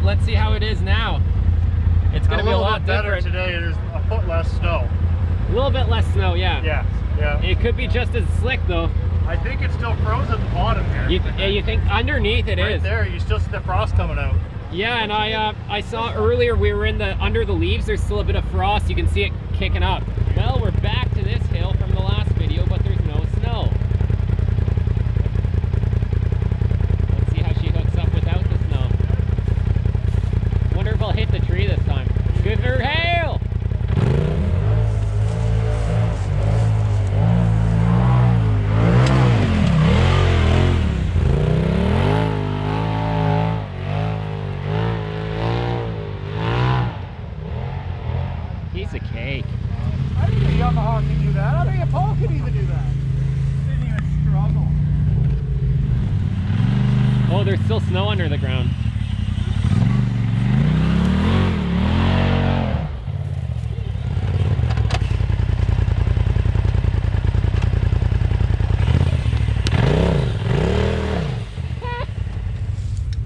let's see how it is now. It's gonna be a lot better different. today. There's a foot less snow. A little bit less snow, yeah. Yeah, yeah. It could be just as slick though. I think it's still frozen at the bottom here. You think underneath it right is? there, you still see the frost coming out. Yeah, and I saw earlier we were under the leaves. There's still a bit of frost. You can see it kicking up. Well, we're back to this hill from the last video, but there's no snow. Let's see how she hooks up without the snow. Wonder if I'll hit the tree this time. Good for hail! Piece of cake. I think a Yamaha can do that. I think a Paul could even do that. Didn't even struggle. Oh, there's still snow under the ground.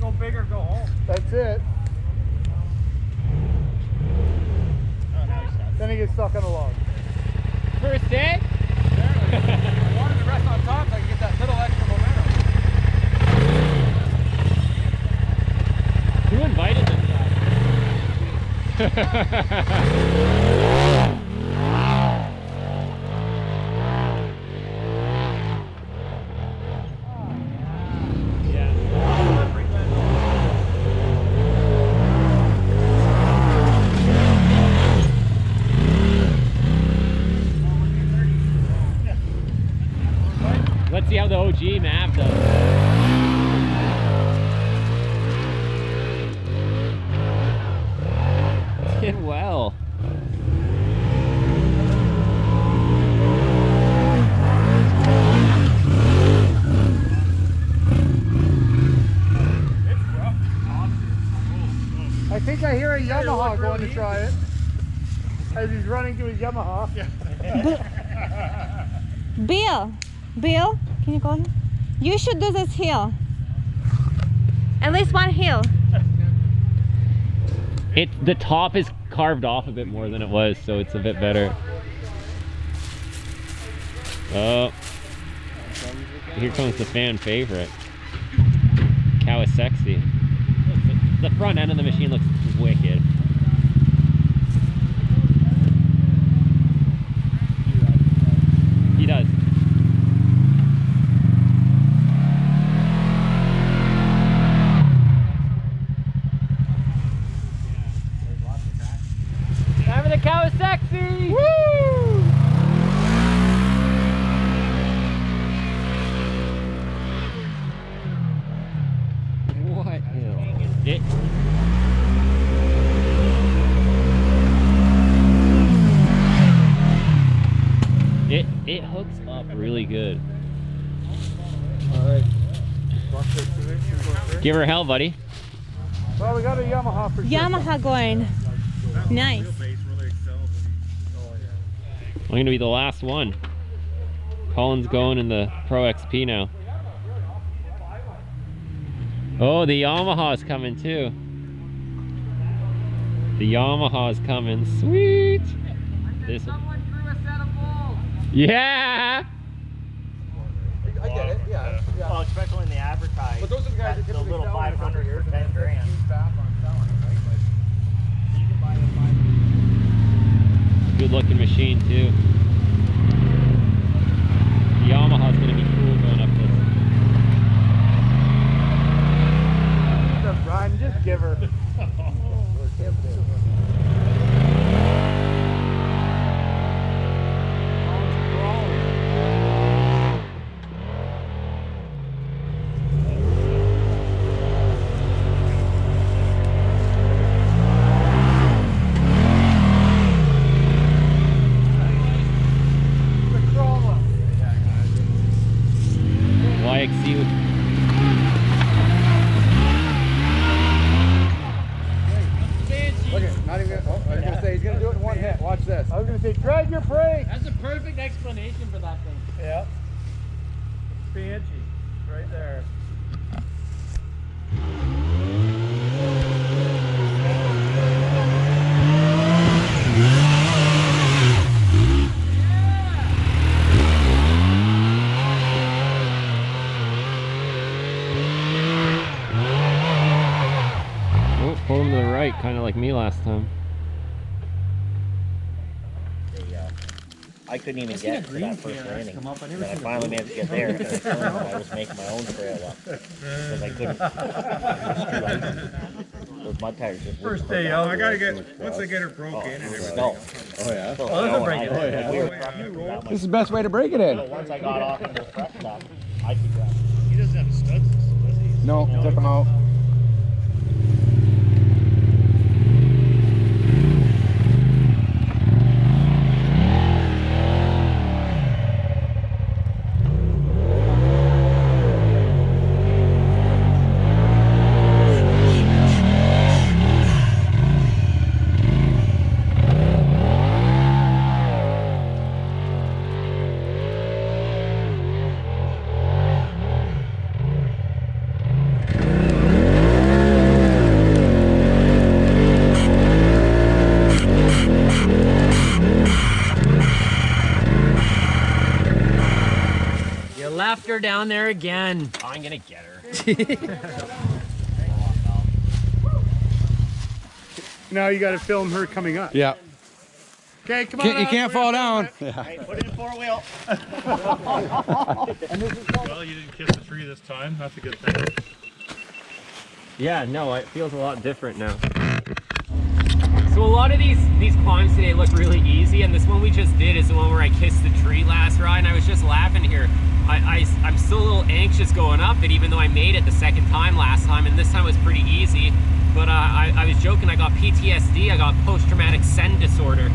Go big or go home. That's it. Then he gets stuck on a log. First day? I wanted to rest on top so I could get that little extra momentum. Who invited this guy? Let's see how the OG Mav does. Did well. I think I hear a Yamaha going to try it. As he's running to his Yamaha. Bill, can you go here? You should do this hill. At least one hill. The top is carved off a bit more than it was, so it's a bit better. Oh, here comes the fan favorite, Kawasaki. The front end of the machine looks wicked. He does. Time for the Kawasaki! Woo! What hill? It hooks up really good. Alright. Give her hell, buddy. Well, we got a Yamaha for sure. Yamaha going. Nice. I'm gonna be the last one. Colin's going in the Pro XP now. Oh, the Yamaha's coming too. The Yamaha's coming. Sweet. This. Yeah. I get it, yeah. Well, especially in the advertising. But those are the guys that the typically little sell it 500 years for and 10 then grand. huge back on selling it, right? But you can buy it Good looking machine too. The Yamaha's gonna be cool going up this. Brian, just give her. YXZ. Look at, not even gonna, I was gonna say he's gonna do it in one hit. Watch this. I was going to say, drag your brake. That's a perfect explanation for that thing. Yeah. Banshee. Right there. like me last time. I couldn't even get to that first landing. And then I finally managed to get there, and I turned and I was making my own trail up because I couldn't. Those mud tires just First day out, I gotta get, once I get her broke in and everything. Oh yeah. Oh, break it. This is the best way to break it in. Once I got off and the front stuff, I could grab it. He doesn't have studs, does he? No, took them out. Left her down there again. Oh, I'm gonna get her. Now you gotta film her coming up. Yeah. Okay, come on. You can't fall down. Hey, put it in four-wheel. Well, you didn't kiss the tree this time. That's a good thing. Yeah, no, it feels a lot different now. So a lot of these climbs today look really easy, and this one we just did is the one where I kissed the tree last ride, and I was just laughing here. I'm still a little anxious going up it, even though I made it the second time last time, and this time was pretty easy. But I was joking, I got PTSD, I got post-traumatic send disorder.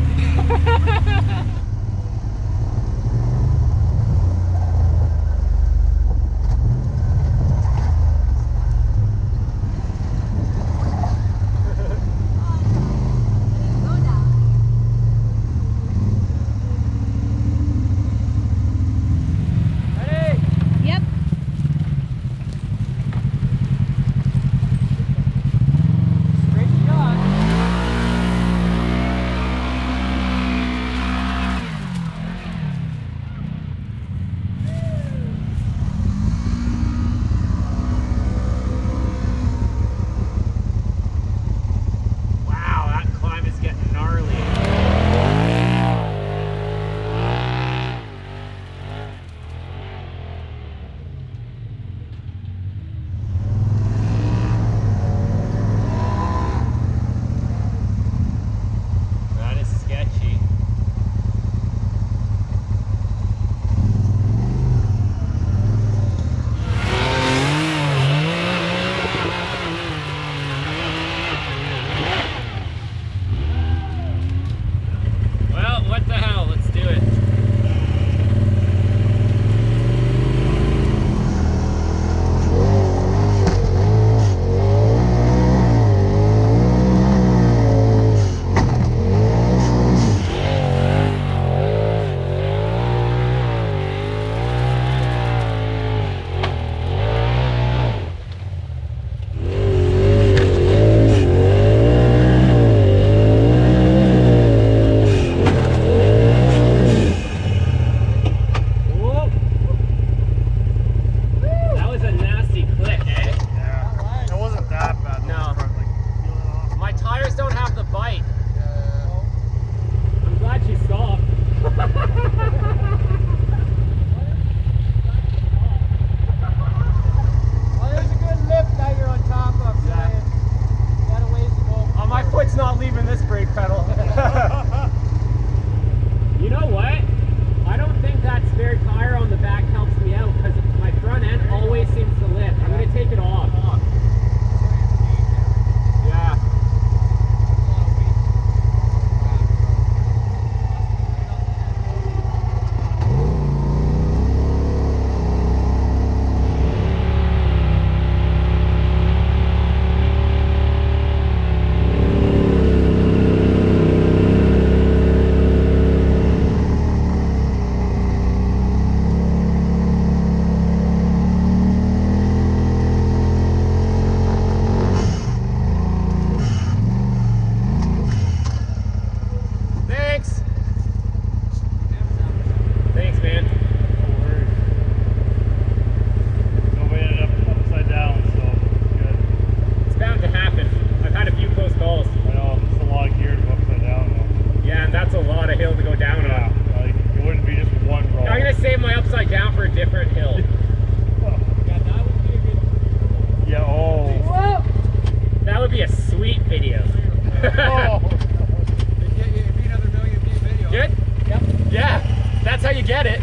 how you get it.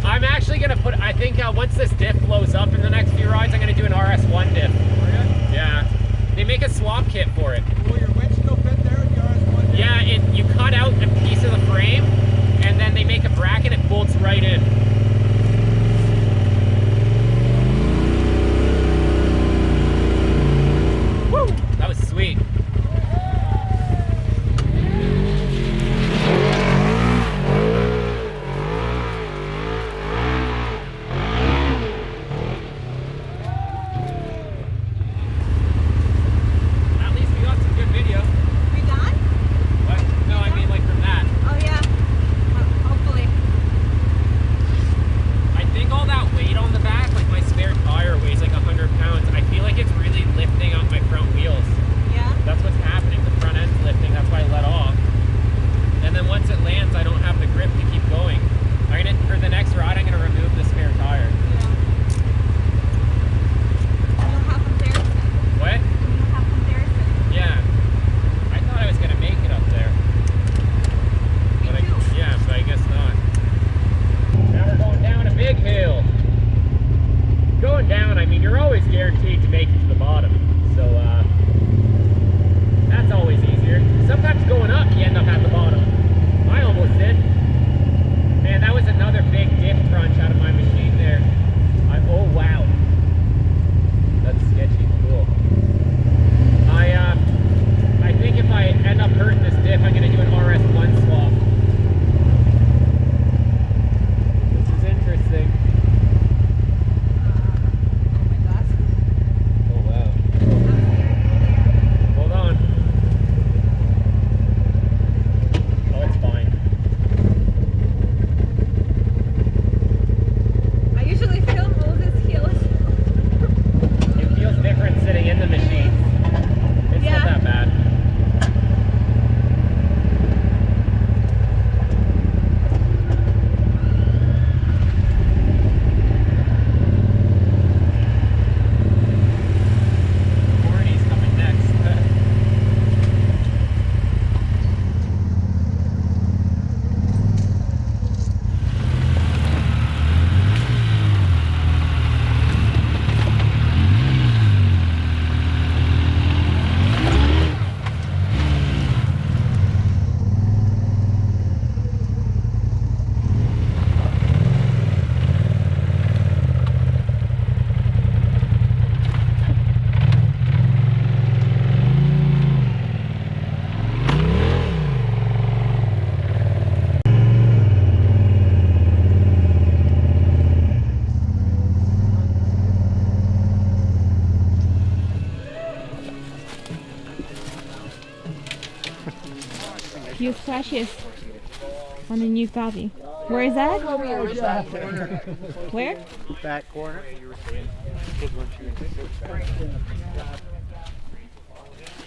I'm actually gonna put, I think once this diff blows up in the next few rides, I'm gonna do an RS1 diff. Yeah. They make a swap kit for it. Will your winch still fit there with the RS1? Yeah, you cut out a piece of the frame, and then they make a bracket, it bolts right in. Woo! That was sweet. At least we got some good video. We done? What? No, I mean like from that. Oh yeah. Hopefully. I think all that weight on the back, like my spare tire weighs like 100 pounds. I feel like it's really lifting up my front wheels. Yeah. That's what's happening. The front end's lifting. That's why I let off. And then once it lands, I don't have the grip to keep going. For the next ride, I'm gonna remove the spare tire. Yeah. You'll have comparison. What? You'll have comparison. Yeah. I thought I was gonna make it up there. But yeah, but I guess not. Now we're going down a big hill. Going down, I mean, you're always guaranteed to make it to the bottom. So that's always easier. Sometimes going up, you end up at the bottom. I almost did. Man, that was another big diff crunch out of my machine there. Oh wow. That's sketchy. Cool. I think if I end up hurting this diff, I'm gonna do an RS1 swap. This is interesting. Oh my gosh. Oh wow. Hold on. Oh, it's fine. I usually film all these hills. It feels different sitting in the machine. It's Yeah. not that bad. Corny's coming next. Few scratches on the new copy. Where is that? Where? Back corner.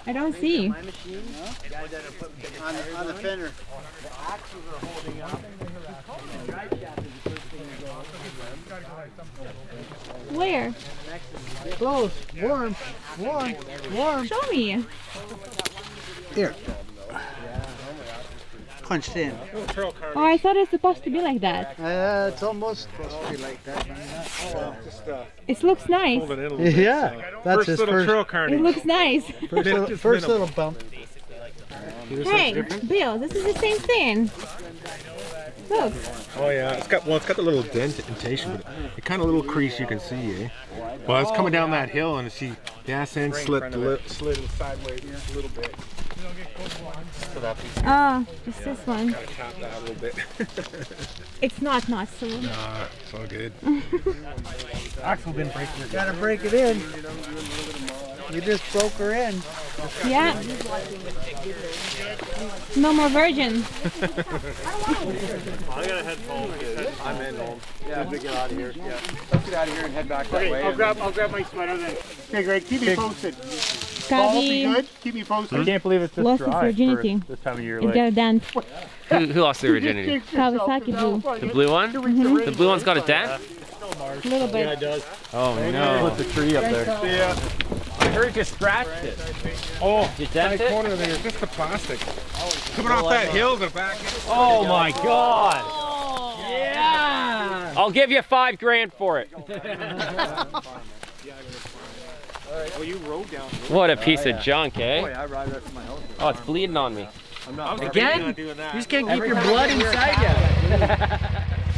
I don't see. On the fender. Where? Close. Warm. Warm. Warm. Show me. Here. Punched in. Oh, I thought it's supposed to be like that. It's almost supposed to be like that. It looks nice. Yeah. That's his first It looks nice. first little bump. Hey, Bill, this is the same thing. Look. Oh yeah, it's got the little indentation, but the kind of little crease you can see, eh? Well, it's coming down that hill and see the ascent slid sideways a little bit. Oh, just this one. Gotta tap that a little bit. It's not so. Nah, it's all good. Axel didn't break it. Gotta break it in. You just broke her in. Yeah. No more virgin. I gotta head home. I'm in home. Yeah, we get out of here. Yeah. Let's get out of here and head back that way. I'll grab my sweater then. Okay, Greg, keep me posted. Gabi Good. Keep me posted. I can't believe it's this lost his dry virginity. for this time of year. It got a dent. Who lost their virginity? Kawasaki blue. The blue one? The blue one's got a dent? A little bit. Oh no. Put the tree up there. See ya. heard you scratched it. Oh, You dent that it? corner there, just the plastic. Coming off that hill, the back. Oh my God. Yeah. I'll give you $5 grand for it. Well, you rode down. What a piece of junk, eh? Boy, I ride right from my house. Oh, it's bleeding on me. I'm not Again? You just can't keep your blood inside you.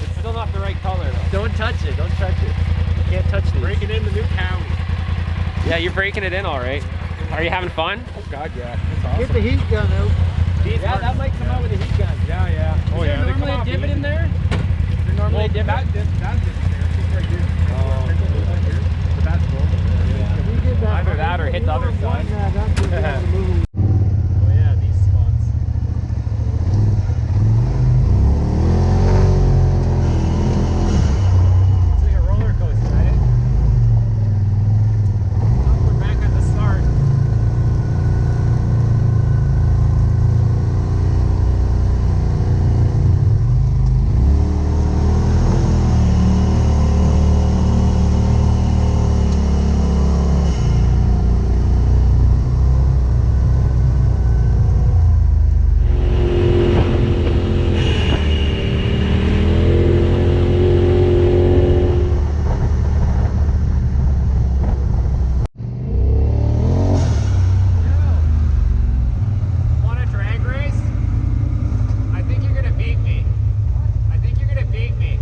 It's still not the right color though. Don't touch it. Don't touch it. You can't touch these. Breaking in the new county. Yeah, you're breaking it in all right. Are you having fun? Oh God, yeah. That's awesome. Get the heat gun out. Yeah, that might come out with a heat gun. Yeah, yeah. Oh, Is there yeah. normally a divot in there? Is there normally a divot? That divot there. It's right here. But that's normal. Either that or hit the other side. Oh yeah, these spots. It's like a roller coaster, right? Oh, we're back at the start. Want a drag race? I think you're gonna beat me. I think you're gonna beat me.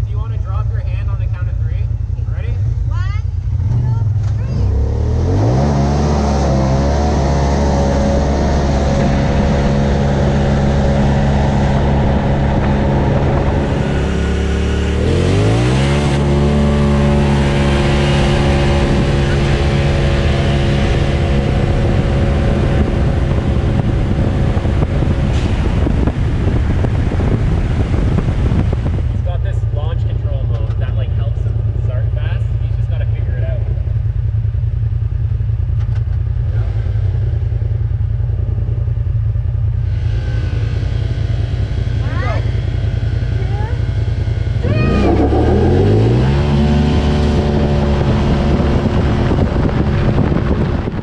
Do you want to drop your hand on the count of 3? Ready? 1, 2, 3. He's got this launch control mode that like helps him start fast. He's just got to figure it out.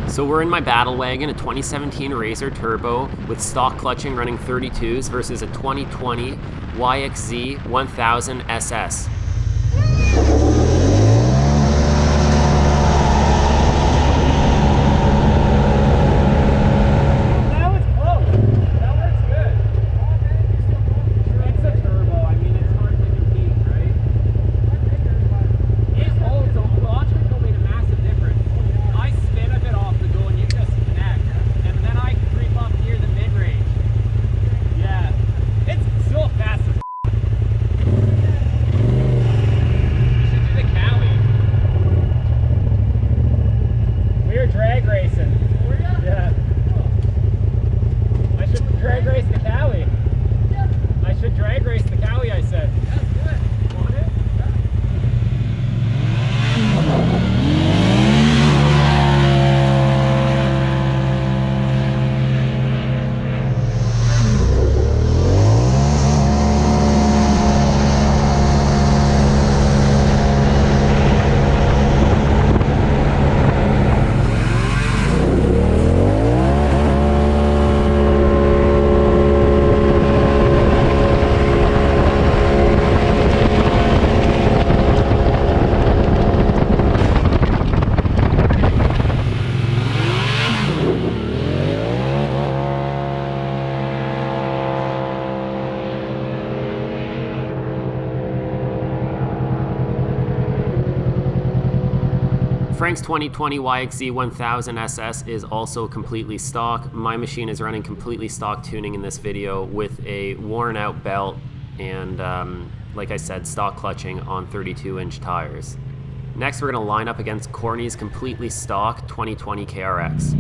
So we're in my battle wagon, a 2017 RZR Turbo with stock clutching running 32s versus a 2020 YXZ 1000 SS. That was close. That works good. It's a turbo. I mean, it's hard to compete, right? It holds. The launch control made a massive difference. I spin a bit off the go and you just connect. And then I creep up near the mid-range. Yeah. It's still fast as you should do the Cali. We were drag racing. Yeah. I should drag race the Cali. I should drag race the Cali, I said. Want it? Frank's 2020 YXZ 1000 SS is also completely stock. My machine is running completely stock tuning in this video with a worn out belt and, like I said, stock clutching on 32-inch tires. Next, we're going to line up against Corny's completely stock 2020 KRX.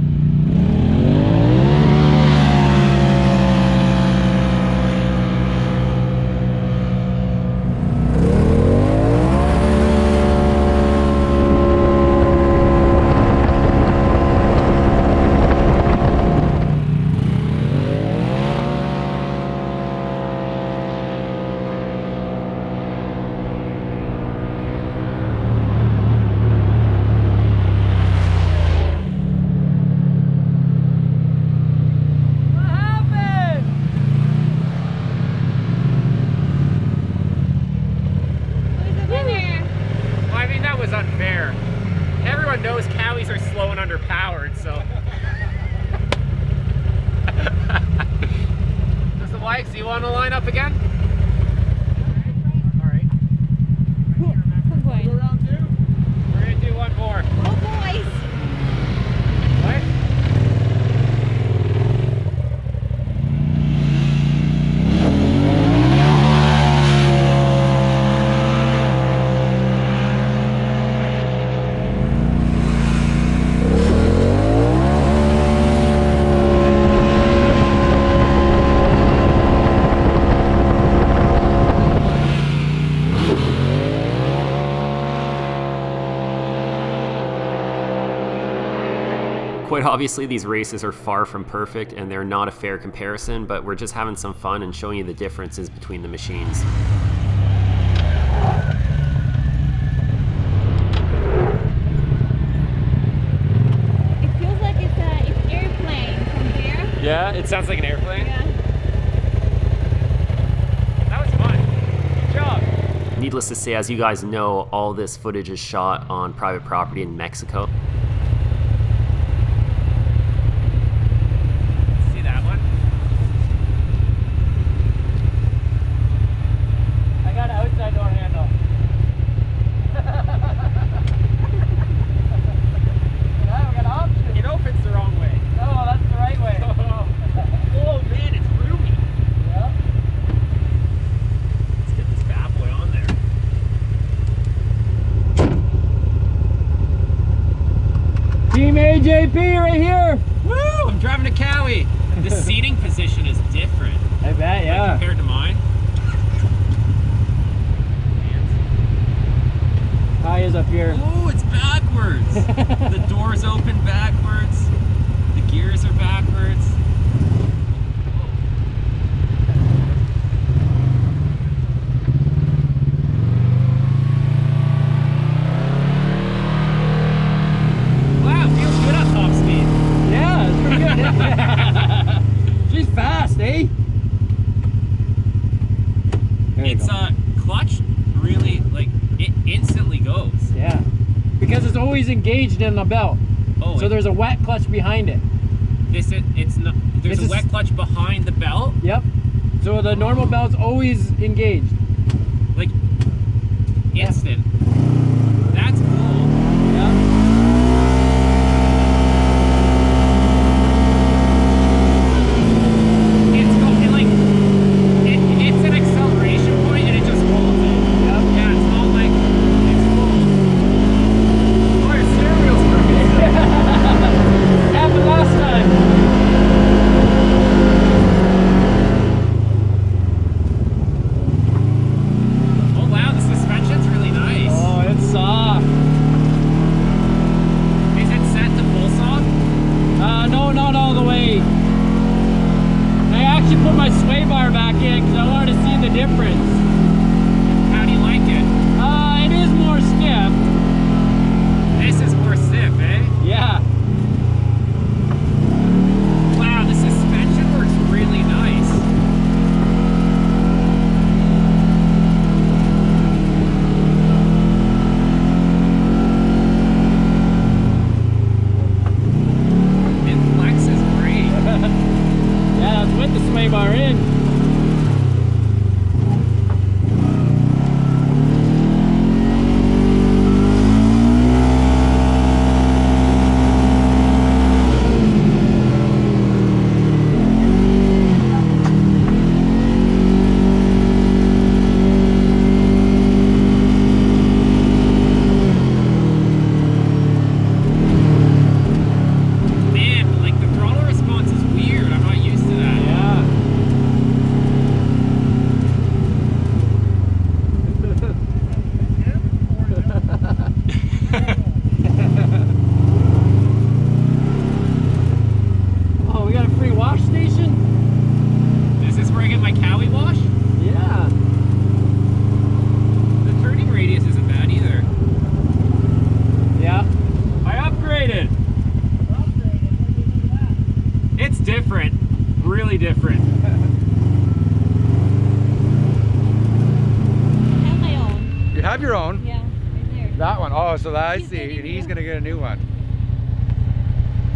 line up again? Keep going. We're gonna do one more. Oh, boys. What? Quite obviously, these races are far from perfect and they're not a fair comparison, but we're just having some fun and showing you the differences between the machines. It feels like it's an airplane from there. Yeah, it sounds like an airplane. Yeah. That was fun. Good job. Needless to say, as you guys know, all this footage is shot on private property in Mexico. See that one? I got an outside door handle. Yeah, we got options. It opens the wrong way. No, that's the right way. Oh man, it's roomy. Yeah. Let's get this bad boy on there. Team AJP right here. Woo! I'm driving a Cowie. The seating position is different. I bet, yeah. Compared to mine. High is up here. Oh, it's backwards. The doors open backwards. The gears are backwards. Wow, feels good on top speed. Yeah, it's pretty good. She's fast, eh? There you It's go. clutch really, like, it instantly goes. Yeah. Because it's always engaged in the belt. Oh, So there's a wet clutch behind it. it's not. There's It's a wet clutch behind the belt. Yep. So the normal belt's always engaged. Like instant. That's cool. Yeah. It's going like it's an acceleration point and it just holds it. Yep. Yeah, it's not like it's cool. Oh, your steering wheel's crooked. Happened last time. Oh wow, the suspension's really nice. Oh, it's soft. Is it set to full soft? No, not all the way. I actually put my sway bar back in because I wanted to see the difference. How do you like it? It is more stiff. This is more stiff, eh? Yeah. Wow, the suspension works really nice. It flexes great. Yeah, it's with the sway bar in. Man, like the throttle response is weird. I'm not used to that. Yeah. Oh, we got a free wash station? Is this where I get my Cowie wash? Yeah. The turning radius isn't bad either. Yeah. I upgraded. It's different. Really different. I have my own. You have your own? Yeah, right there. That one. Oh, so that I He's see. getting And he's one. gonna get a new one.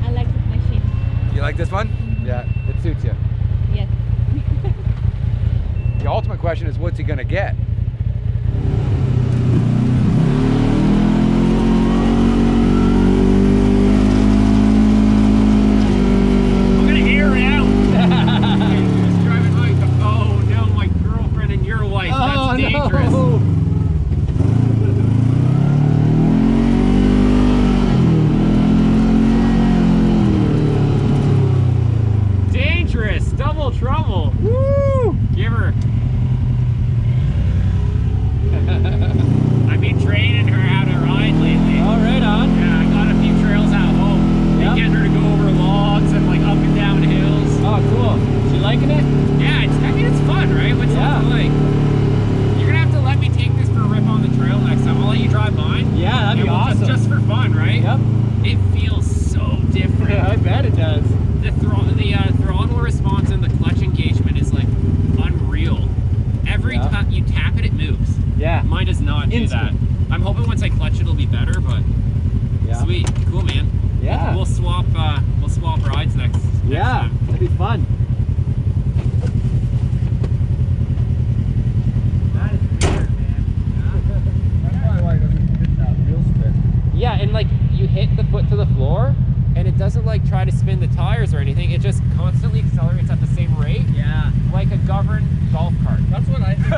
I like this machine. You like this one? Yeah, it suits you. Yes. The ultimate question is, what's he gonna get? I'm gonna air it out. Just driving like, oh no, my girlfriend and your wife. That's dangerous. No. Dangerous, double trouble. Woo! Give her. I've been training her how to ride lately. Oh, right on. Yeah, I got a few trails at home. Yep. Getting her to go over logs and like up and down hills. Oh, cool. She liking it? Yeah, I mean it's fun, right? What's that like? You're gonna have to let me take this for a rip on the trail next time. I'll let you drive mine. Yeah, that'd be And we'll awesome. Just for fun, right? Yep. It feels so different. Yeah, I bet it does. The throttle response and the clutch engagement is like unreal. Every time you tap it, it moves. Yeah. Mine does not do that. I'm hoping once I clutch it'll be better, but sweet, cool, man. Yeah. We'll swap rides next time. That'd be fun. That is weird, man. That's probably why he doesn't hit that wheel spin. Yeah, and like you hit the foot to the floor, and it doesn't like try to spin the tires or anything. It just constantly accelerates at the same rate. Yeah. Like a governed golf cart. That's what I think.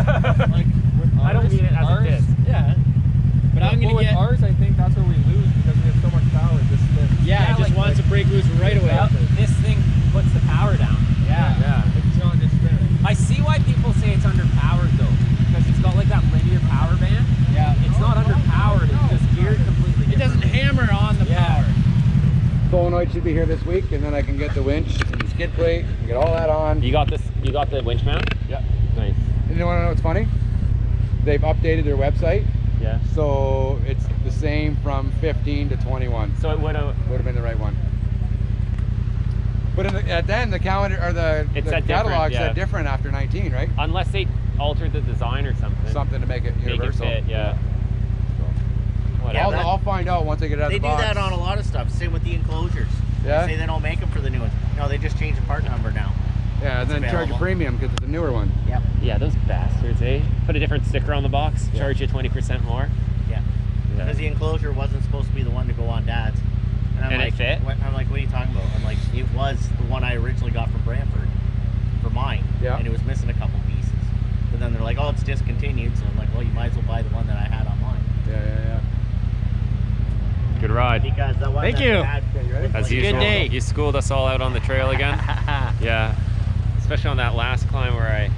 Like with ours, I don't mean it as a diss. Yeah. But I'm gonna with get. ours, I think that's where we lose because we have so much power. It just spins. Yeah, it just like- wants to break loose right away. Yep, this thing puts the power down. Yeah. It's not just spinning. I see why people say it's underpowered though, because it's got like that linear power band. Yeah. It's not underpowered, it's just geared completely It doesn't differently. hammer on the power. Solenoid should be here this week, and then I can get the winch and the skid plate and get all that on. You got this, you got the winch mount? Yeah. Nice. And you want to know what's funny? They've updated their website, Yeah. so it's the same from 15 to 21. So it would have, Would have been the right one. But then the calendar or the said catalog different, yeah. said different after 19, right? unless they altered the design or something. Something to make it Make it universal. fit, yeah. So, Whatever. I'll find out once I get it out They of the do box. that on a lot of stuff. Same with the enclosures. Yeah? They say they don't make them for the new ones. No, they just change the part number now. Yeah, and then charge a available. premium because it's a newer one. Yep. Yeah, those bastards, eh? Put a different sticker on the box, charge you 20% more. Yeah. Because the enclosure wasn't supposed to be the one to go on Dad's. I'm And it like, fit? I'm like, what are you talking about? I'm like, it was the one I originally got from Brantford for mine. Yeah. And it was missing a couple pieces. But then they're like, oh, it's discontinued. So I'm like, well, you might as well buy the one that I had on mine. Yeah. Good ride. Because the one Thank that you. I had Okay, you ready? was As like, usual, day. you schooled us all out on the trail again. Yeah, especially on that last climb where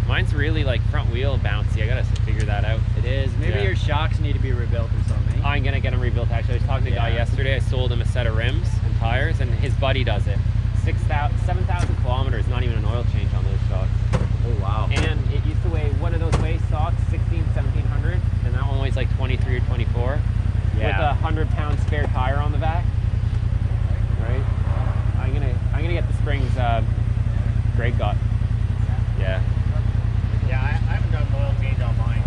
mine's really like front wheel bouncy. I gotta figure that out. It is. Maybe Yeah. your shocks need to be rebuilt or something. I'm gonna get them rebuilt actually. I was talking to a guy yesterday. I sold him a set of rims and tires, and his buddy does it. 7,000 kilometers, not even an oil change on those shocks. Oh wow. And it used to weigh, what are those weigh stocks? 1700, and that one weighs like 23 or 24. Yeah. With a 100-pound spare tire on the back. Right? I'm gonna get the springs Greg got. Yeah. Yeah, I haven't done an oil change on mine.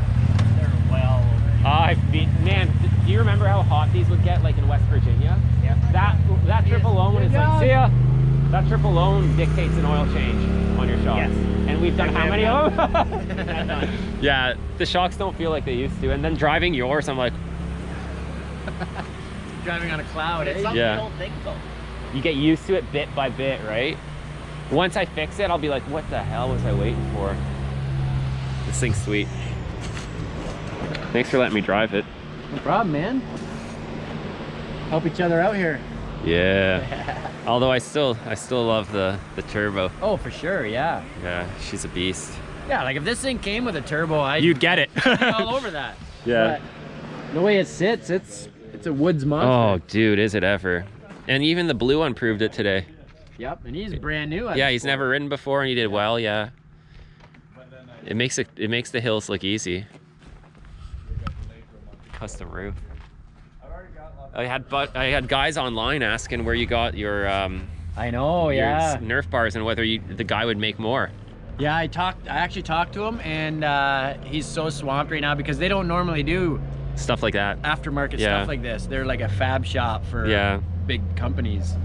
They're well over. Man, do you remember how hot these would get like in West Virginia? Yeah. That trip alone is like, see ya. That trip alone dictates an oil change on your shocks. Yes. And we've done how many of them? Yeah, the shocks don't feel like they used to. And then driving yours, I'm like, Driving on a cloud, It's eh? something Yeah. you don't think though. you get used to it bit by bit, right? Once I fix it, I'll be like, what the hell was I waiting for? This thing's sweet. Thanks for letting me drive it. No problem, man. Help each other out here. Yeah. Although I still love the turbo. Oh, for sure, yeah. Yeah, she's a beast. Yeah, like if this thing came with a turbo, I'd You'd get it. be all over that. Yeah. But the way it sits, it's a woods monster. Oh, dude, is it ever? And even the blue one proved it today. Yep, and he's brand new. Yeah, he's never ridden before, and he did well. Yeah. It makes the hills look easy. Custom roof. I had guys online asking where you got your I know, your yeah. Nerf bars and whether the guy would make more. Yeah, I actually talked to him, and he's so swamped right now because they don't normally do Stuff like that. aftermarket Yeah. stuff like this. They're like a fab shop for Yeah. big companies.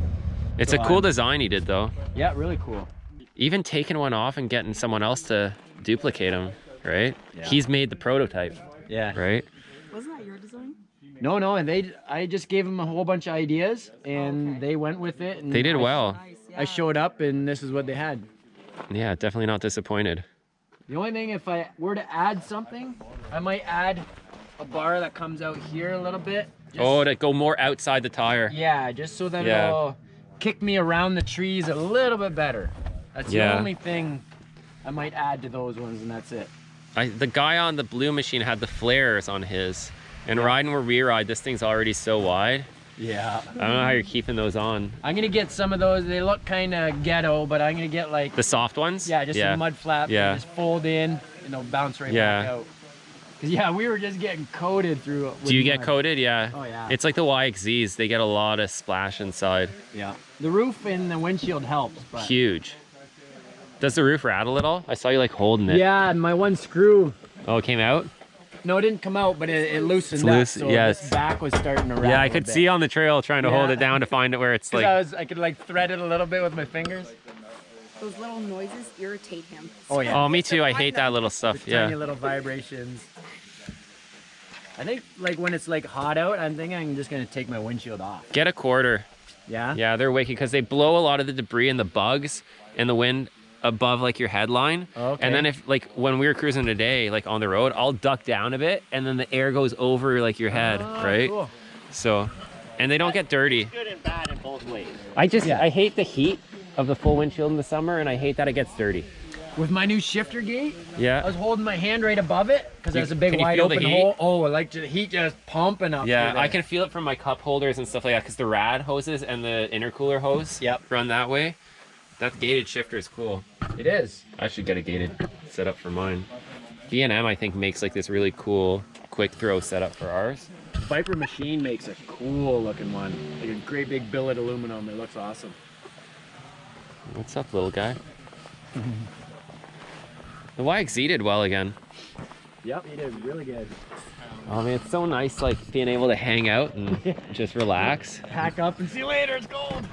It's So a cool design he did though. Yeah, really cool. Even taking one off and getting someone else to duplicate him, right? Yeah. He's made the prototype, Yeah. right? Wasn't that your design? No, and I just gave them a whole bunch of ideas, and they went with it. And They did well. Nice, yeah. I showed up, and this is what they had. Yeah, definitely not disappointed. The only thing, if I were to add something, I might add a bar that comes out here a little bit. Oh, to go more outside the tire. Yeah, just so that Yeah. it'll kick me around the trees a little bit better. That's the Yeah. only thing I might add to those ones, and that's it. The guy on the blue machine had the flares on his, and riding where we ride, this thing's already so wide. Yeah. I don't know how you're keeping those on. I'm gonna get some of those. They look kind of ghetto, but I'm gonna get like The soft ones? yeah, just a mud flap. Yeah. And just fold in, and they'll bounce right Yeah. back out. Cause yeah, we were just getting coated through. With Do you get mud. coated? Yeah. Oh yeah. It's like the YXZs. They get a lot of splash inside. Yeah. The roof and the windshield helps, but Huge. Does the roof rattle at all? I saw you like holding it. yeah, my one screw. Oh, it came out? No, it didn't come out, but it loosened It's up. loose, So yes. this back was starting to rattle. Yeah, I a could bit. see on the trail trying to hold Yeah. it down to find it where it's 'Cause like. I could like thread it a little bit with my fingers. Those little noises irritate him. Oh yeah. Oh, me too. I hate that little stuff. The tiny Yeah. little vibrations. I think like when it's like hot out, I'm thinking I'm just gonna take my windshield off. Get a quarter. Yeah? Yeah, they're wicked because they blow a lot of the debris and the bugs and the wind above like your headline. Okay. And then if like when we were cruising today, like on the road, I'll duck down a bit and then the air goes over like your head, right? Cool. So, and they don't get dirty. Good and bad in both ways. I hate the heat of the full windshield in the summer and I hate that it gets dirty. With my new shifter gate, I Yeah. was holding my hand right above it because You- there's a big can you wide feel the open heat? hole. Oh, like the heat just pumping up. Yeah, through I there. can feel it from my cup holders and stuff like that because the rad hoses and the intercooler hose run that way. That gated shifter is cool. It is. I should get a gated setup for mine. B&M I think makes like this really cool quick throw setup for ours. Viper Machine makes a cool looking one. Like a great big billet aluminum. It looks awesome. What's up, little guy? The YXZ did well again. Yep, he did really good. Oh man, it's so nice like being able to hang out and just relax. Pack up and see you later. It's cold.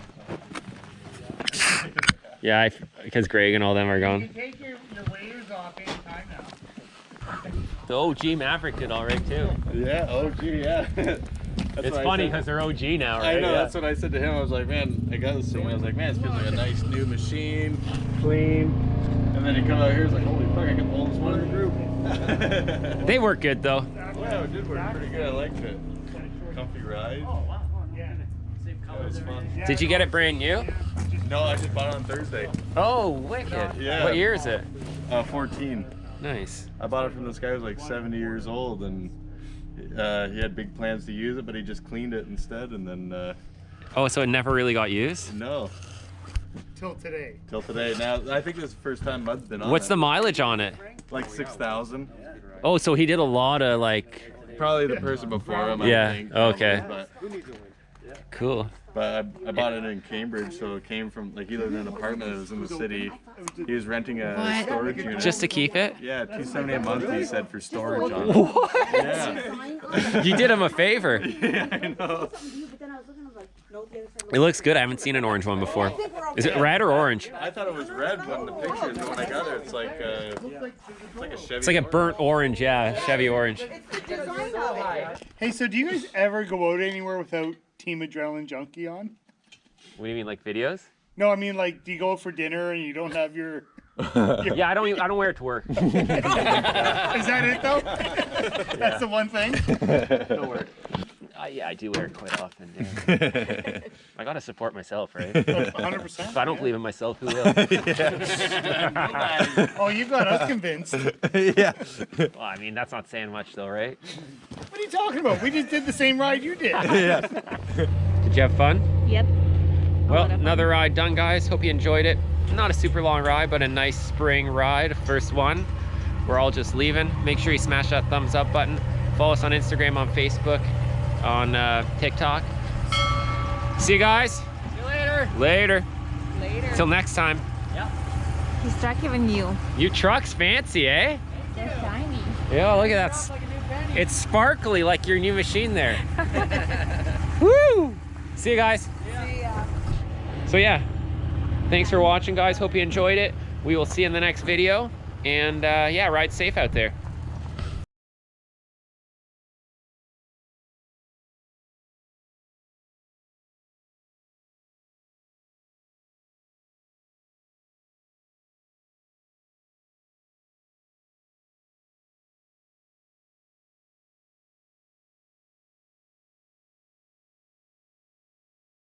Yeah, because Greg and all them are gone. Take your waders off anytime now. The OG Maverick did all right too. Yeah, OG, yeah. It's funny because they're OG now, right? I know, Yeah. that's what I said to him. I was like, man, I got this thing. I was like, man, it feels like a nice new machine, clean. And then he comes out here, he's like, holy fuck, I can hold this one in the group. They work good though. Yeah, it did work pretty good. I liked it. Comfy ride. It was fun. Did you get it brand new? No, I just bought it on Thursday. Oh, wicked. Yeah. What year is it? 14. Nice. I bought it from this guy who was like 70 years old, and he had big plans to use it, but he just cleaned it instead, and then Oh, so it never really got used? no. Till today. Till today. Now, I think this is the first time Mud's been on What's it. the mileage on it? Like 6,000. Oh, so he did a lot of like. Probably the person before him, Yeah, I think. okay. But Cool. I bought it in Cambridge, so it came from, like, he lived in an apartment that was in the city. He was renting a storage unit. Just to keep it? Yeah, $270 a month, he said, for storage on it. What? Yeah. You did him a favor. Yeah, I know. It looks good. I haven't seen an orange one before. Is it red or orange? I thought it was red when the pictures, but when I got it, it's like a Chevy. It's like a burnt orange, yeah, Chevy orange. Hey, so do you guys ever go out anywhere without Team Adrenaline Junkie on? What do you mean, like videos? No, I mean like, do you go out for dinner and you don't have your? Yeah, I don't wear it to work. Is that it though? That's the one thing. Don't work. Yeah, I do wear it quite often. Yeah. I gotta support myself, right? 100%. If I don't believe in myself, who will? Oh, you got us convinced. Yeah. Well, I mean, that's not saying much, though, right? What are you talking about? We just did the same ride you did. Yeah. Did you have fun? Yep. Well, another ride done, guys. Hope you enjoyed it. Not a super long ride, but a nice spring ride. First one. We're all just leaving. Make sure you smash that thumbs up button. Follow us on Instagram, on Facebook, on TikTok. See you guys. See you later. Later. Later. Till next time. Yep. His truck even new. Your truck's fancy, eh? They're shiny. Yeah, look at that. It's sparkly like your new machine there. Woo! See you guys. See ya. So yeah, thanks for watching, guys. Hope you enjoyed it. We will see you in the next video. And yeah, ride safe out there.